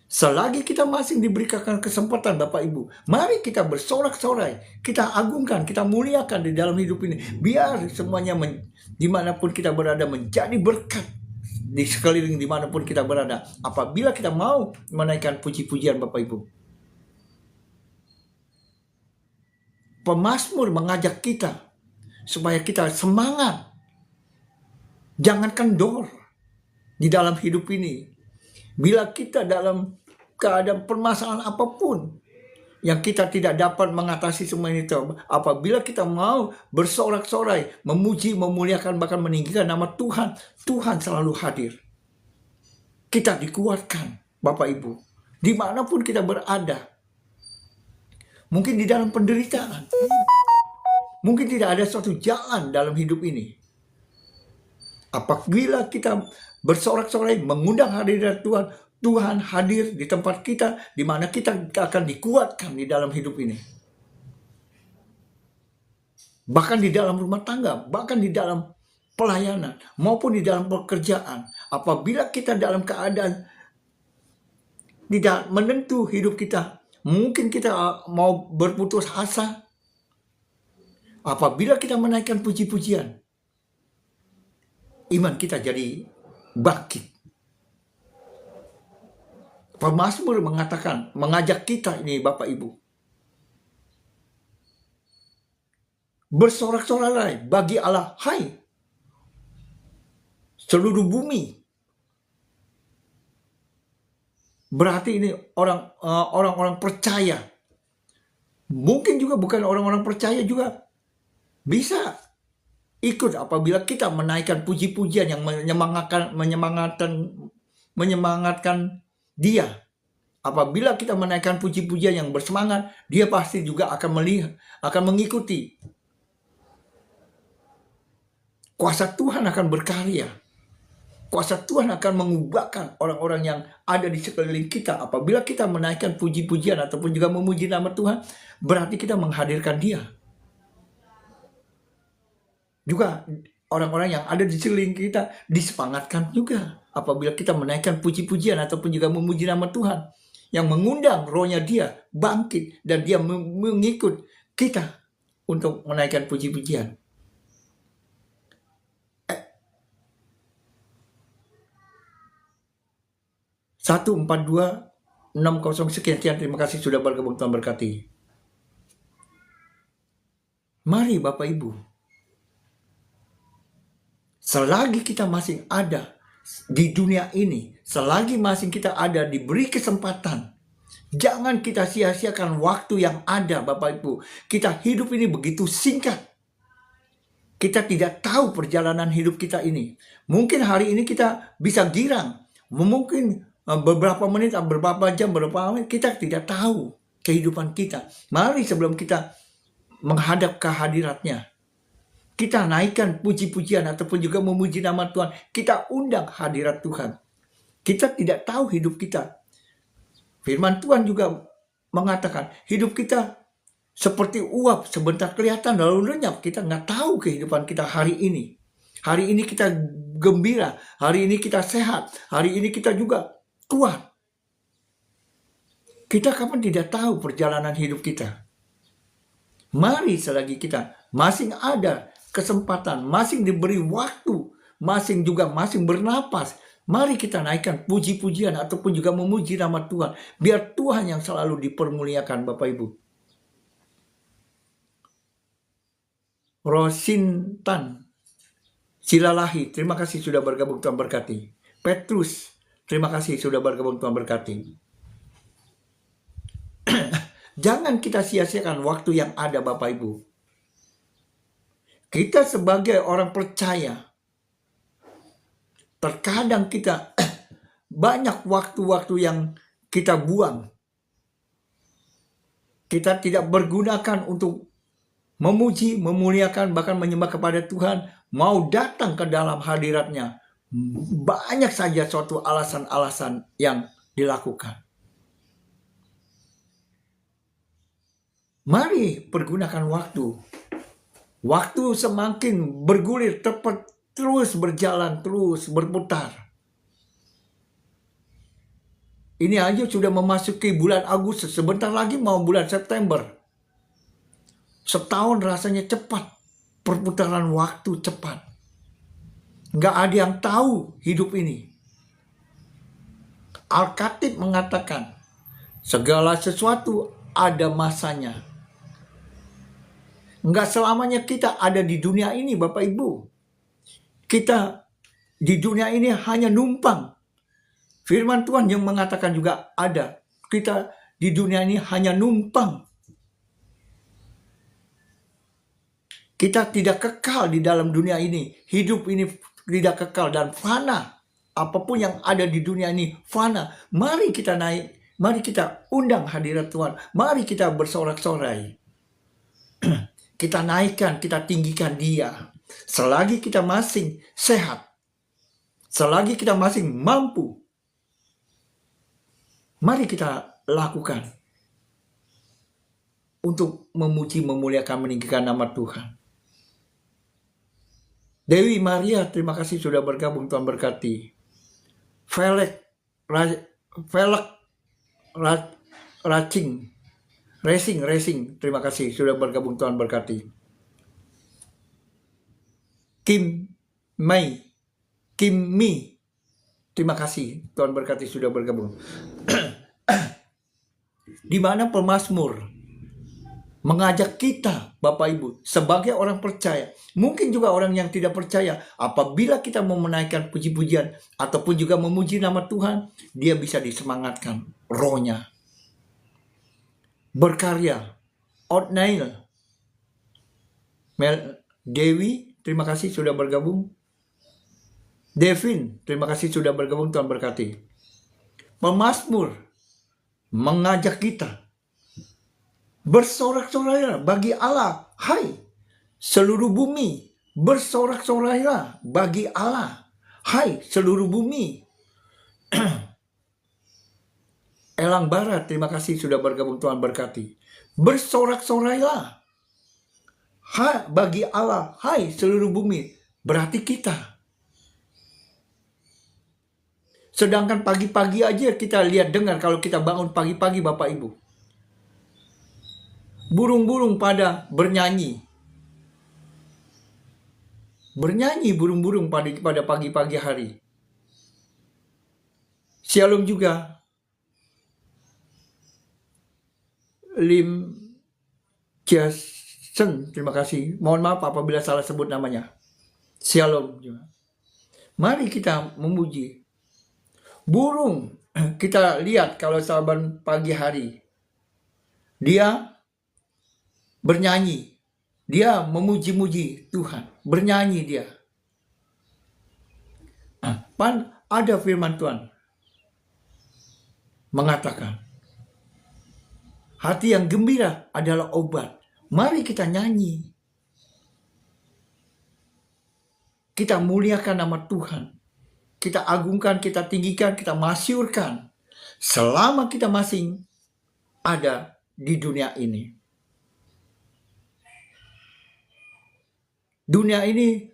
A: Selagi kita masih diberikan kesempatan Bapak Ibu, mari kita bersorak-sorai, kita agungkan, kita muliakan di dalam hidup ini. Biar semuanya dimanapun kita berada menjadi berkat di sekeliling dimanapun kita berada. Apabila kita mau menaikkan puji-pujian Bapak Ibu. Pemazmur mengajak kita supaya kita semangat. Jangan kendor di dalam hidup ini. Bila kita dalam keadaan permasalahan apapun yang kita tidak dapat mengatasi semua itu, apabila kita mau bersorak-sorai, memuji, memuliakan, bahkan meninggikan nama Tuhan, Tuhan selalu hadir. Kita dikuatkan, Bapak Ibu, dimanapun kita berada. Mungkin di dalam penderitaan, mungkin tidak ada suatu jalan dalam hidup ini. Apabila kita bersorak-sorai, mengundang hadirat Tuhan, Tuhan hadir di tempat kita, di mana kita akan dikuatkan di dalam hidup ini. Bahkan di dalam rumah tangga, bahkan di dalam pelayanan, maupun di dalam pekerjaan. Apabila kita dalam keadaan tidak menentu hidup kita, mungkin kita mau berputus asa. Apabila kita menaikkan puji-pujian, iman kita jadi bangkit. Pemazmur mengatakan, mengajak kita ini Bapak Ibu, bersorak-sorailah bagi Allah, hai seluruh bumi. Berarti ini orang-orang percaya. Mungkin juga bukan orang-orang percaya juga bisa ikut apabila kita menaikkan puji-pujian yang menyemangatkan dia. Apabila kita menaikkan puji-pujian yang bersemangat, dia pasti juga akan mengikuti. Kuasa Tuhan akan berkarya. Kuasa Tuhan akan mengubahkan orang-orang yang ada di sekeliling kita. Apabila kita menaikkan puji-pujian ataupun juga memuji nama Tuhan, berarti kita menghadirkan dia. Juga orang-orang yang ada di sekeliling kita disemangatkan juga. Apabila kita menaikkan puji-pujian ataupun juga memuji nama Tuhan, yang mengundang rohnya dia bangkit dan dia mengikut kita untuk menaikkan puji-pujian. 14260 sekian. Terima kasih sudah bergabung, Tuhan berkati. Mari Bapak Ibu, Selagi kita masih ada di dunia ini, selagi masih kita ada diberi kesempatan, jangan kita sia-siakan waktu yang ada, Bapak Ibu. Kita hidup ini begitu singkat. Kita tidak tahu perjalanan hidup kita ini. Mungkin hari ini kita bisa girang. Mungkin beberapa menit, beberapa jam, beberapa menit, kita tidak tahu kehidupan kita. Mari sebelum kita menghadap ke hadiratnya, kita naikkan puji-pujian ataupun juga memuji nama Tuhan. Kita undang hadirat Tuhan. Kita tidak tahu hidup kita. Firman Tuhan juga mengatakan hidup kita seperti uap, sebentar kelihatan lalu lenyap. Kita nggak tahu kehidupan kita hari ini. Hari ini kita gembira, hari ini kita sehat, hari ini kita juga kuat. Kita kapan tidak tahu perjalanan hidup kita. Mari selagi kita masih ada kesempatan, masih diberi waktu, masih bernapas, mari kita naikkan puji-pujian ataupun juga memuji nama Tuhan. Biar Tuhan yang selalu dipermuliakan, Bapak Ibu. Rosintan Silalahi, terima kasih sudah bergabung, Tuhan berkati. Petrus, terima kasih sudah bergabung, Tuhan berkati. Jangan kita sia-siakan waktu yang ada, Bapak Ibu. Kita sebagai orang percaya, terkadang kita banyak waktu-waktu yang kita buang. Kita tidak bergunakan untuk memuji, memuliakan, bahkan menyembah kepada Tuhan, mau datang ke dalam hadiratnya. Banyak saja suatu alasan-alasan yang dilakukan. Mari pergunakan waktu. Waktu semakin bergulir, terus berjalan, terus berputar. Ini aja sudah memasuki bulan Agustus, sebentar lagi mau bulan September. Setahun rasanya cepat, perputaran waktu cepat. Nggak ada yang tahu hidup ini. Al-Khatib mengatakan, segala sesuatu ada masanya. Nggak selamanya kita ada di dunia ini, Bapak Ibu. Kita di dunia ini hanya numpang. Firman Tuhan yang mengatakan juga ada. Kita di dunia ini hanya numpang. Kita tidak kekal di dalam dunia ini. Hidup ini tidak kekal dan fana. Apapun yang ada di dunia ini fana. Mari kita naik. Mari kita undang hadirat Tuhan. Mari kita bersorak-sorai. Kita naikkan, kita tinggikan Dia. Selagi kita masih sehat. Selagi kita masih mampu. Mari kita lakukan. Untuk memuji, memuliakan, meninggikan nama Tuhan. Dewi Maria, terima kasih sudah bergabung, Tuhan berkati. Racing, terima kasih sudah bergabung, Tuhan berkati. Kim Mi, terima kasih, Tuhan berkati sudah bergabung. Di mana pemazmur mengajak kita, Bapak Ibu, sebagai orang percaya, mungkin juga orang yang tidak percaya, apabila kita mau menaikkan puji-pujian ataupun juga memuji nama Tuhan, dia bisa disemangatkan rohnya. Berkarya. Otnail. Dewi, terima kasih sudah bergabung. Devin, terima kasih sudah bergabung, Tuhan berkati. Pemazmur mengajak kita bersorak-sorailah bagi Allah, hai seluruh bumi, bersorak-sorailah bagi Allah, hai seluruh bumi. Elang Barat, terima kasih sudah bergabung, Tuhan berkati. Bersorak-sorailah hai bagi Allah, hai seluruh bumi, berarti kita. Sedangkan pagi-pagi aja kita lihat dengar, kalau kita bangun pagi-pagi, Bapak Ibu, burung-burung pada bernyanyi. Bernyanyi burung-burung pada pagi-pagi hari. Shalom juga. Lim Jason, terima kasih. Mohon maaf apabila salah sebut namanya. Shalom juga. Mari kita memuji. Burung, kita lihat kalau saban pagi hari, dia bernyanyi, dia memuji-muji Tuhan, bernyanyi dia. Ada firman Tuhan mengatakan, hati yang gembira adalah obat. Mari kita nyanyi. Kita muliakan nama Tuhan. Kita agungkan, kita tinggikan, kita masyurkan. Selama kita masih ada di dunia ini. Dunia ini,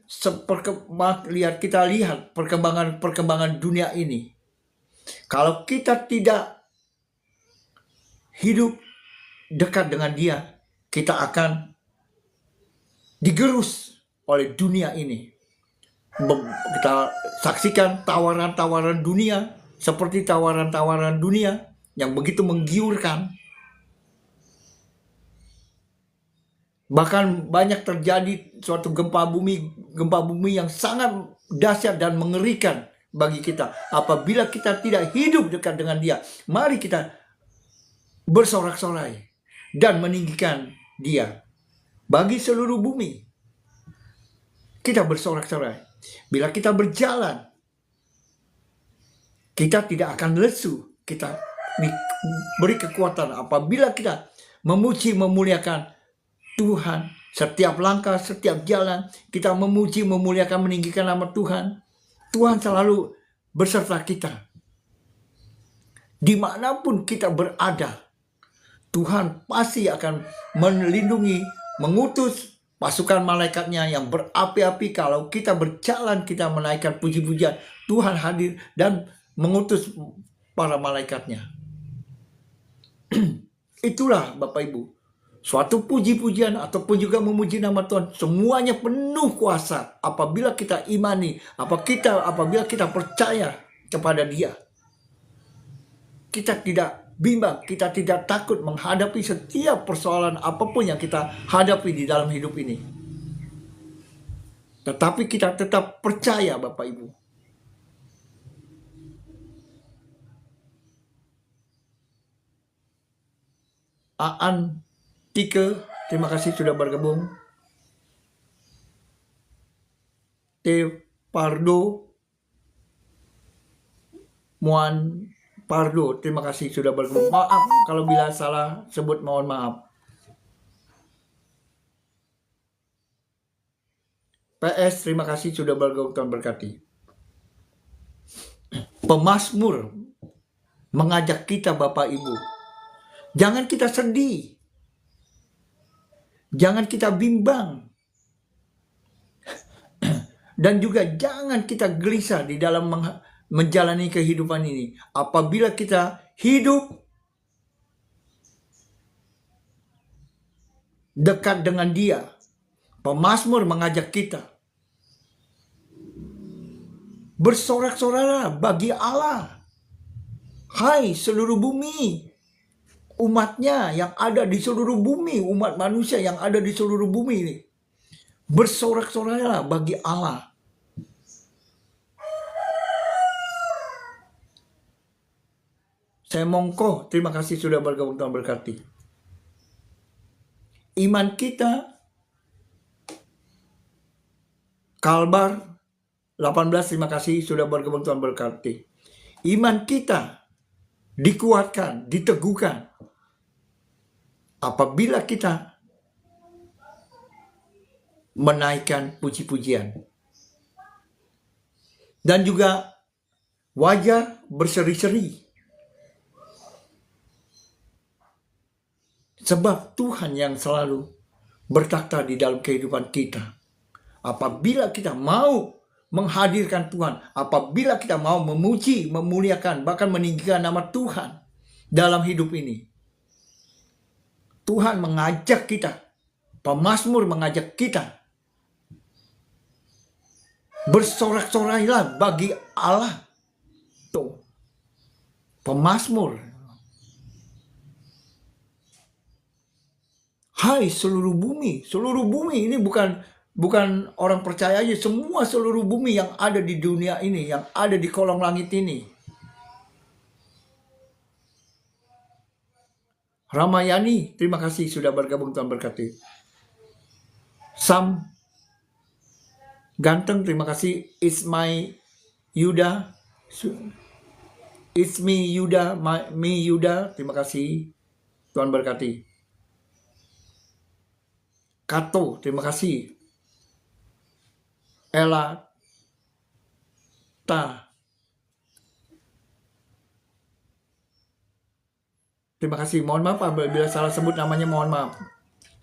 A: kita lihat perkembangan dunia ini. Kalau kita tidak hidup dekat dengan Dia, kita akan digerus oleh dunia ini. Kita saksikan tawaran-tawaran dunia, seperti tawaran-tawaran dunia yang begitu menggiurkan. Bahkan banyak terjadi suatu gempa bumi yang sangat dahsyat dan mengerikan bagi kita. Apabila kita tidak hidup dekat dengan Dia, mari kita bersorak-sorai dan meninggikan Dia. Bagi seluruh bumi, kita bersorak-sorai. Bila kita berjalan, kita tidak akan lesu. Kita diberi kekuatan apabila kita memuji, memuliakan Tuhan. Setiap langkah, setiap jalan, kita memuji, memuliakan, meninggikan nama Tuhan. Tuhan selalu berserta kita. Dimanapun kita berada, Tuhan pasti akan melindungi, mengutus pasukan malaikatnya yang berapi-api. Kalau kita berjalan, kita menaikkan puji-pujian, Tuhan hadir dan mengutus para malaikatnya. Itulah Bapak Ibu, suatu puji-pujian ataupun juga memuji nama Tuhan, semuanya penuh kuasa apabila kita imani, apabila kita percaya kepada Dia. Kita tidak bimbang, kita tidak takut menghadapi setiap persoalan apapun yang kita hadapi di dalam hidup ini. Tetapi kita tetap percaya Bapak Ibu. Aan Tike, terima kasih sudah bergabung. T. Pardo, Muan Pardo, terima kasih sudah bergabung. Maaf kalau bila salah sebut, mohon maaf. PS, terima kasih sudah bergabung, Tuhan berkati. Pemazmur mengajak kita Bapak Ibu, jangan kita sedih, jangan kita bimbang, dan juga jangan kita gelisah di dalam menjalani kehidupan ini. Apabila kita hidup dekat dengan Dia, pemazmur mengajak kita bersorak-soraklah bagi Allah. Hai seluruh bumi, umatnya yang ada di seluruh bumi, umat manusia yang ada di seluruh bumi ini, bersorak-soraklah bagi Allah. Saya Mongko, terima kasih sudah bergabung, Tuhan berkati. Iman kita, Kalbar 18, terima kasih sudah bergabung, Tuhan berkati. Iman kita dikuatkan, diteguhkan apabila kita menaikkan puji-pujian. Dan juga wajah berseri-seri. Sebab Tuhan yang selalu bertakhta di dalam kehidupan kita. Apabila kita mau menghadirkan Tuhan, apabila kita mau memuji, memuliakan, bahkan meninggikan nama Tuhan dalam hidup ini, Tuhan mengajak kita, pemazmur mengajak kita, bersorak-sorailah bagi Allah. Tuh, pemazmur. Hai seluruh bumi ini bukan bukan orang percaya aja, semua seluruh bumi yang ada di dunia ini, yang ada di kolong langit ini. Ramayani, terima kasih sudah bergabung, Tuhan berkati. Sam Ganteng, terima kasih. Ismai Yuda, Ismi Yuda, Mi Yuda, terima kasih. Tuhan berkati. Kato, terima kasih. Ella Ta, terima kasih. Mohon maaf apabila salah sebut namanya, mohon maaf.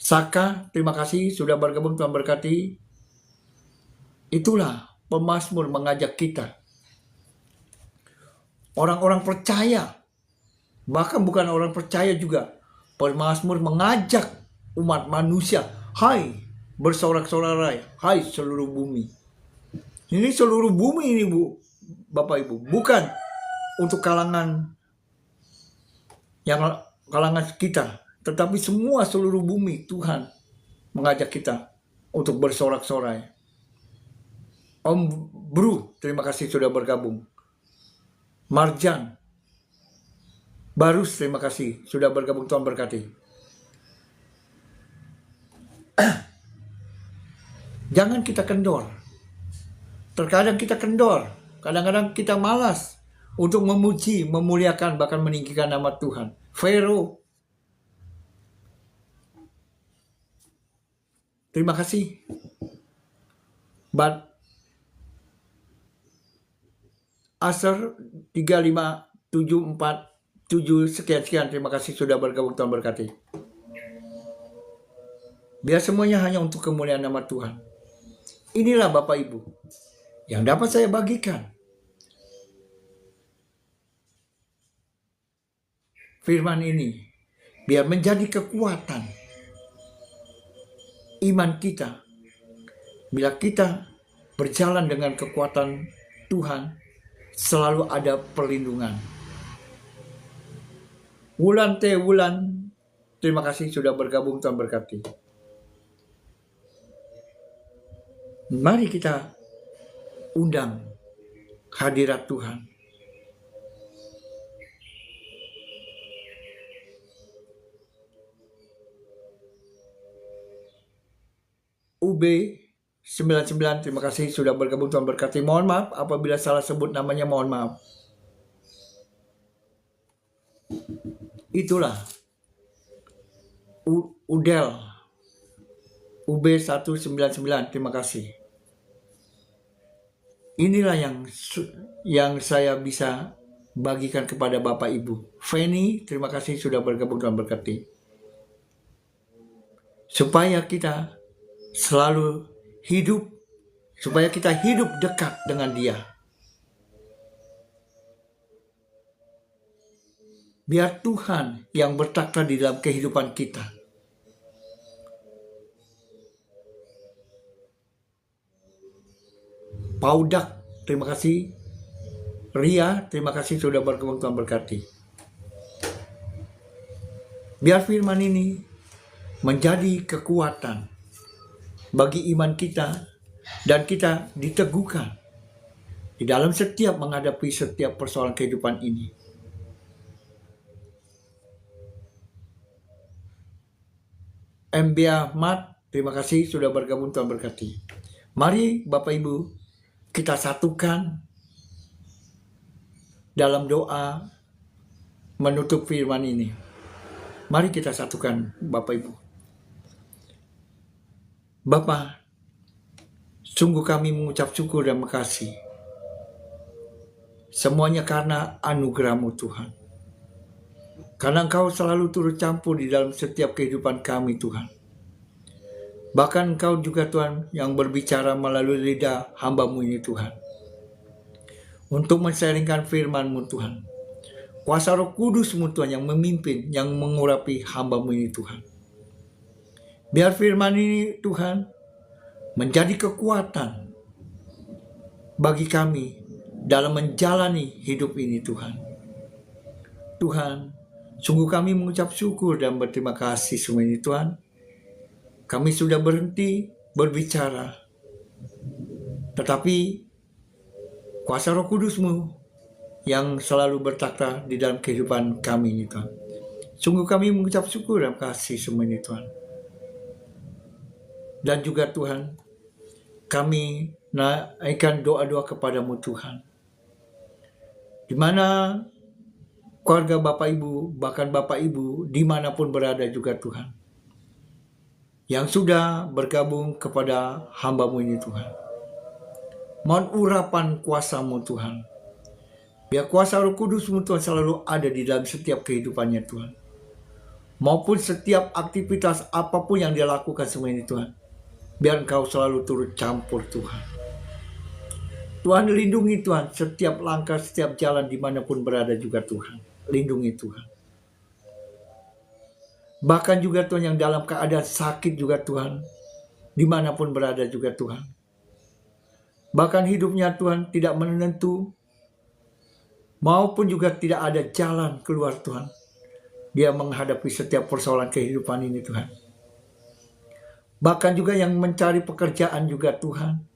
A: Saka, terima kasih sudah bergabung, Tuhan berkati. Itulah pemazmur mengajak kita. Orang-orang percaya, bahkan bukan orang percaya juga, pemazmur mengajak umat manusia, hai bersorak-sorai, hai seluruh bumi. Ini seluruh bumi ini, Bu, Bapak Ibu, bukan untuk kalangan kita, tetapi semua seluruh bumi Tuhan mengajak kita untuk bersorak-sorai. Om Bru, terima kasih sudah bergabung. Marjan Barus, terima kasih sudah bergabung, Tuhan berkati. Jangan kita kendor. Terkadang kita kendor, kadang-kadang kita malas untuk memuji, memuliakan, bahkan meninggikan nama Tuhan. Vero, terima kasih. Aser 35747 sekian, terima kasih sudah bergabung, Tuhan berkati. Biar semuanya hanya untuk kemuliaan nama Tuhan. Inilah Bapak Ibu yang dapat saya bagikan. Firman ini biar menjadi kekuatan iman kita. Bila kita berjalan dengan kekuatan Tuhan, selalu ada perlindungan. Wulan, terima kasih sudah bergabung, Tuhan berkati. Mari kita undang hadirat Tuhan. UB99, terima kasih sudah bergabung, Tuhan berkati. Mohon maaf apabila salah sebut namanya, mohon maaf. Itulah Udel UB199, terima kasih. Inilah yang saya bisa bagikan kepada Bapak Ibu. Feni, terima kasih sudah bergabung, Tuhan berkati. Supaya kita selalu hidup, supaya kita hidup dekat dengan Dia. Biar Tuhan yang bertakhta di dalam kehidupan kita. Paudak, terima kasih. Ria, terima kasih sudah bergabung, Tuhan berkati. Biar firman ini menjadi kekuatan bagi iman kita, dan kita diteguhkan di dalam setiap menghadapi setiap persoalan kehidupan ini. MB Ahmad, terima kasih sudah bergabung, Tuhan berkati. Mari Bapak Ibu, kita satukan dalam doa menutup firman ini. Mari kita satukan Bapak Ibu. Bapa, sungguh kami mengucap syukur dan makasih. Semuanya karena anugerah-Mu Tuhan. Karena Engkau selalu turut campur di dalam setiap kehidupan kami Tuhan. Bahkan Engkau juga Tuhan yang berbicara melalui lidah hamba-Mu ini Tuhan. Untuk mensaringkan firman-Mu Tuhan. Kuasa Roh Kudus-Mu Tuhan yang memimpin, yang mengurapi hamba-Mu ini Tuhan. Biar firman ini Tuhan menjadi kekuatan bagi kami dalam menjalani hidup ini Tuhan. Tuhan, sungguh kami mengucap syukur dan berterima kasih semua ini Tuhan. Kami sudah berhenti berbicara, tetapi kuasa Roh Kudus-Mu yang selalu bertakhta di dalam kehidupan kami ini Tuhan. Sungguh kami mengucap syukur dan kasih semua ini Tuhan. Dan juga Tuhan, kami naikkan doa-doa kepadamu Tuhan. Di mana keluarga Bapak Ibu, bahkan Bapak Ibu dimanapun berada juga Tuhan, yang sudah bergabung kepada hamba-Mu ini Tuhan. Mohon urapan kuasa-Mu Tuhan. Biar kuasa Roh Kudus-Mu Tuhan selalu ada di dalam setiap kehidupannya Tuhan. Maupun setiap aktivitas apapun yang dia lakukan semua ini Tuhan. Biar Engkau selalu turut campur Tuhan. Tuhan lindungi Tuhan setiap langkah, setiap jalan dimanapun berada juga Tuhan. Lindungi Tuhan. Bahkan juga Tuhan yang dalam keadaan sakit juga Tuhan. Dimanapun berada juga Tuhan. Bahkan hidupnya Tuhan tidak menentu. Maupun juga tidak ada jalan keluar Tuhan. Dia menghadapi setiap persoalan kehidupan ini Tuhan. Bahkan juga yang mencari pekerjaan juga Tuhan.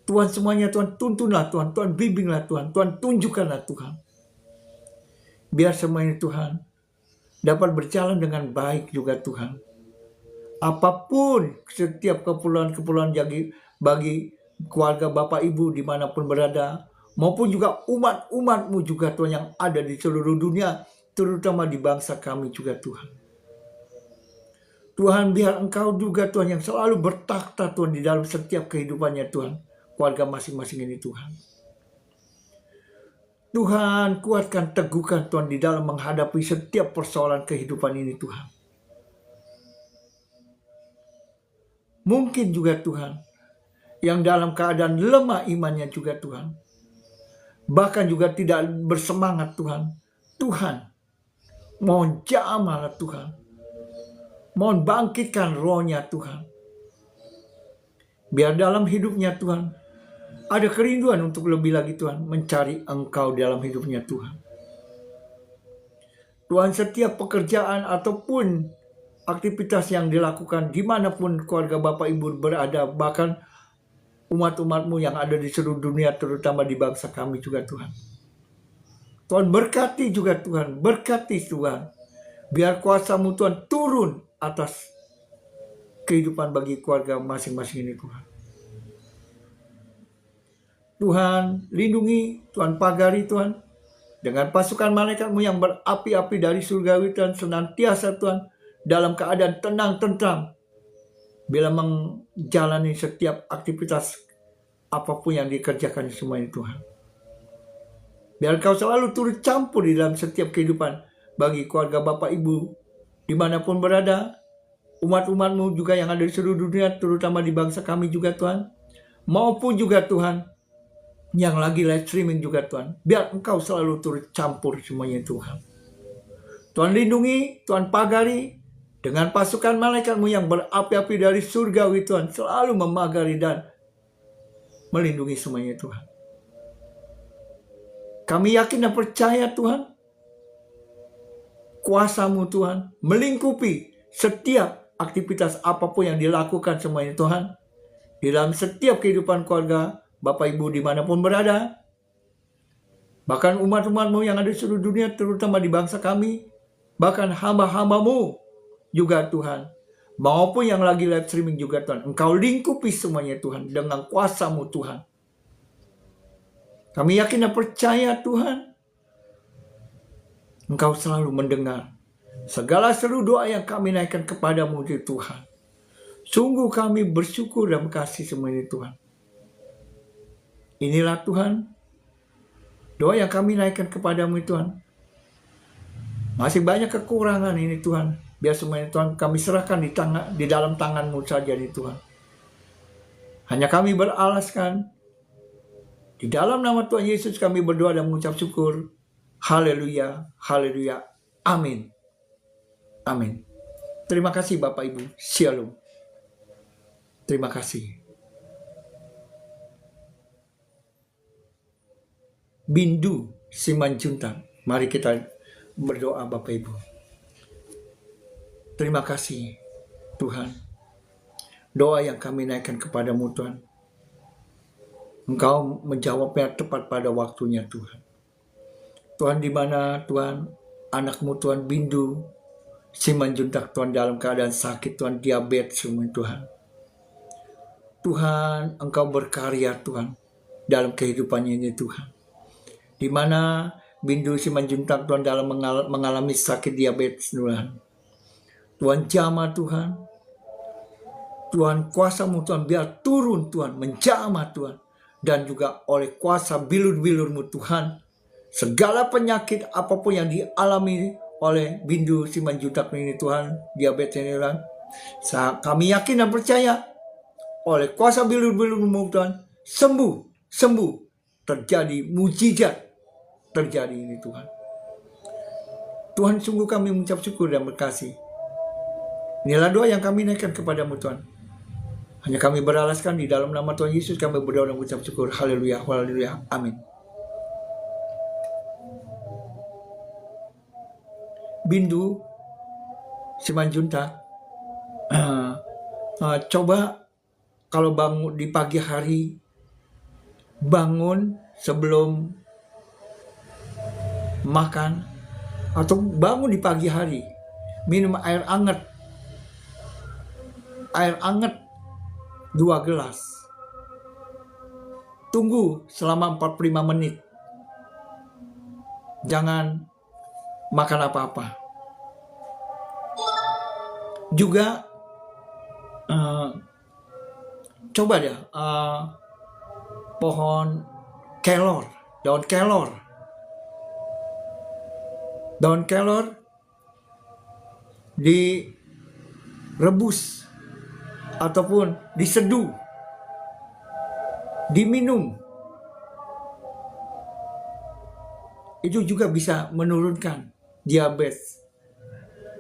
A: Tuhan semuanya Tuhan tuntunlah Tuhan. Tuhan bimbinglah Tuhan. Tuhan tunjukkanlah Tuhan. Biar semuanya Tuhan dapat berjalan dengan baik juga Tuhan. Apapun setiap keperluan-keperluan bagi keluarga Bapak Ibu dimanapun berada. Maupun juga umat-umat-Mu juga Tuhan yang ada di seluruh dunia. Terutama di bangsa kami juga Tuhan. Tuhan biar Engkau juga Tuhan yang selalu bertakhta Tuhan di dalam setiap kehidupannya Tuhan. Keluarga masing-masing ini Tuhan. Tuhan kuatkan, teguhkan Tuhan di dalam menghadapi setiap persoalan kehidupan ini Tuhan. Mungkin juga Tuhan yang dalam keadaan lemah imannya juga Tuhan. Bahkan juga tidak bersemangat Tuhan. Tuhan, mohon jamahlah Tuhan. Mohon bangkitkan rohnya Tuhan. Biar dalam hidupnya Tuhan, ada kerinduan untuk lebih lagi Tuhan. Mencari Engkau dalam hidupnya Tuhan. Tuhan setiap pekerjaan ataupun aktivitas yang dilakukan dimanapun keluarga Bapak Ibu berada. Bahkan umat-umat-Mu yang ada di seluruh dunia, terutama di bangsa kami juga Tuhan. Tuhan berkati juga Tuhan, berkati Tuhan. Biar kuasa-Mu Tuhan turun atas kehidupan bagi keluarga masing-masing ini Tuhan. Tuhan lindungi, Tuhan pagari Tuhan. Dengan pasukan malaikat-Mu yang berapi-api dari surgawi Tuhan, senantiasa Tuhan dalam keadaan tenang, tentram. Bila menjalani setiap aktivitas apapun yang dikerjakan semuanya Tuhan. Biar Kau selalu turut campur di dalam setiap kehidupan bagi keluarga Bapak Ibu dimanapun berada. Umat-umat-Mu juga yang ada di seluruh dunia, terutama di bangsa kami juga Tuhan. Maupun juga Tuhan yang lagi live streaming juga Tuhan. Biar Engkau selalu turut campur semuanya Tuhan. Tuhan lindungi, Tuhan pagari. Dengan pasukan malaikat-Mu yang berapi-api dari surgawi Tuhan. Selalu memagari dan melindungi semuanya Tuhan. Kami yakin dan percaya Tuhan. Kuasa-Mu Tuhan melingkupi setiap aktivitas apapun yang dilakukan semuanya Tuhan. Di dalam setiap kehidupan keluarga Bapak Ibu dimanapun berada. Bahkan umat-umat-Mu yang ada di seluruh dunia, terutama di bangsa kami. Bahkan hamba-hamba-Mu juga Tuhan, maupun yang lagi live streaming juga Tuhan. Engkau lingkupi semuanya Tuhan dengan kuasa-Mu Tuhan. Kami yakin dan percaya Tuhan, Engkau selalu mendengar segala seru doa yang kami naikkan kepadamu Tuhan. Sungguh kami bersyukur dan berkasih semuanya Tuhan. Inilah Tuhan, doa yang kami naikkan kepadamu Tuhan. Masih banyak kekurangan ini Tuhan. Biar semuanya Tuhan kami serahkan di dalam tangan-Mu saja nih Tuhan. Hanya kami beralaskan. Di dalam nama Tuhan Yesus kami berdoa dan mengucap syukur. Haleluya, haleluya, amin. Amin. Terima kasih Bapak Ibu. Shalom. Terima kasih. Bindu Simanjuntak. Mari kita berdoa Bapak Ibu. Terima kasih Tuhan. doa yang kami naikkan kepadamu Tuhan. Engkau menjawabnya tepat pada waktunya Tuhan. Tuhan, di mana Tuhan anakmu Tuhan Bindu Simanjuntak Tuhan dalam keadaan sakit Tuhan, diabetes Tuhan. Tuhan, Engkau berkarya Tuhan dalam kehidupannya ini Tuhan. Di mana Bindu Simanjuntak Tuhan dalam mengalami sakit diabetes Tuhan. Tuhan jamah Tuhan. Tuhan kuasa-Mu Tuhan biar turun Tuhan, menjamah Tuhan. Dan juga oleh kuasa bilur-bilur-Mu Tuhan, segala penyakit apapun yang dialami oleh Bindu Simanjuntak ini Tuhan, diabetes ini Tuhan, kami yakin dan percaya oleh kuasa bilur-bilur-Mu Tuhan, sembuh, terjadi mujizat, terjadi ini Tuhan. Tuhan, sungguh kami mengucap syukur dan berkasih. Inilah doa yang kami naikkan kepadamu Tuhan. Hanya kami beralaskan di dalam nama Tuhan Yesus kami berdoa dan mengucap syukur. Haleluya, haleluya, amin. Bindu Simanjuntak, coba kalau bangun di pagi hari, bangun sebelum makan, atau bangun di pagi hari, minum air hangat 2 gelas. Tunggu selama 45 menit. Jangan makan apa-apa. Juga coba deh pohon kelor, daun kelor. Daun kelor direbus ataupun diseduh, diminum. Itu juga bisa menurunkan diabetes.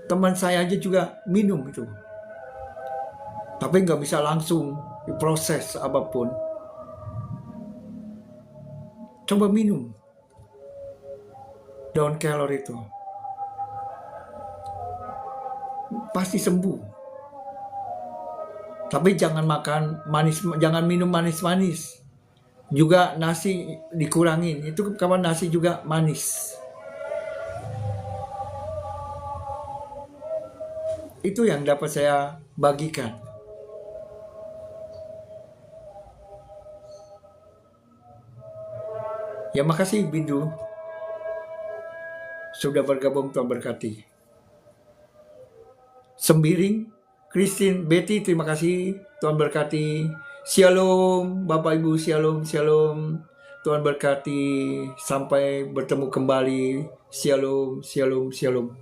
A: Teman saya aja juga minum itu. Tapi nggak bisa langsung diproses apapun. Coba minum daun kelor itu. Pasti sembuh. Tapi jangan makan manis, jangan minum manis-manis. Juga nasi dikurangin. Itu kapan nasi juga manis. Itu yang dapat saya bagikan. Ya, makasih Bindu sudah bergabung, Tuhan berkati. Sembiring, Christine, Betty, terima kasih, Tuhan berkati. Shalom Bapak Ibu, shalom, shalom. Tuhan berkati, sampai bertemu kembali. Shalom, shalom, shalom.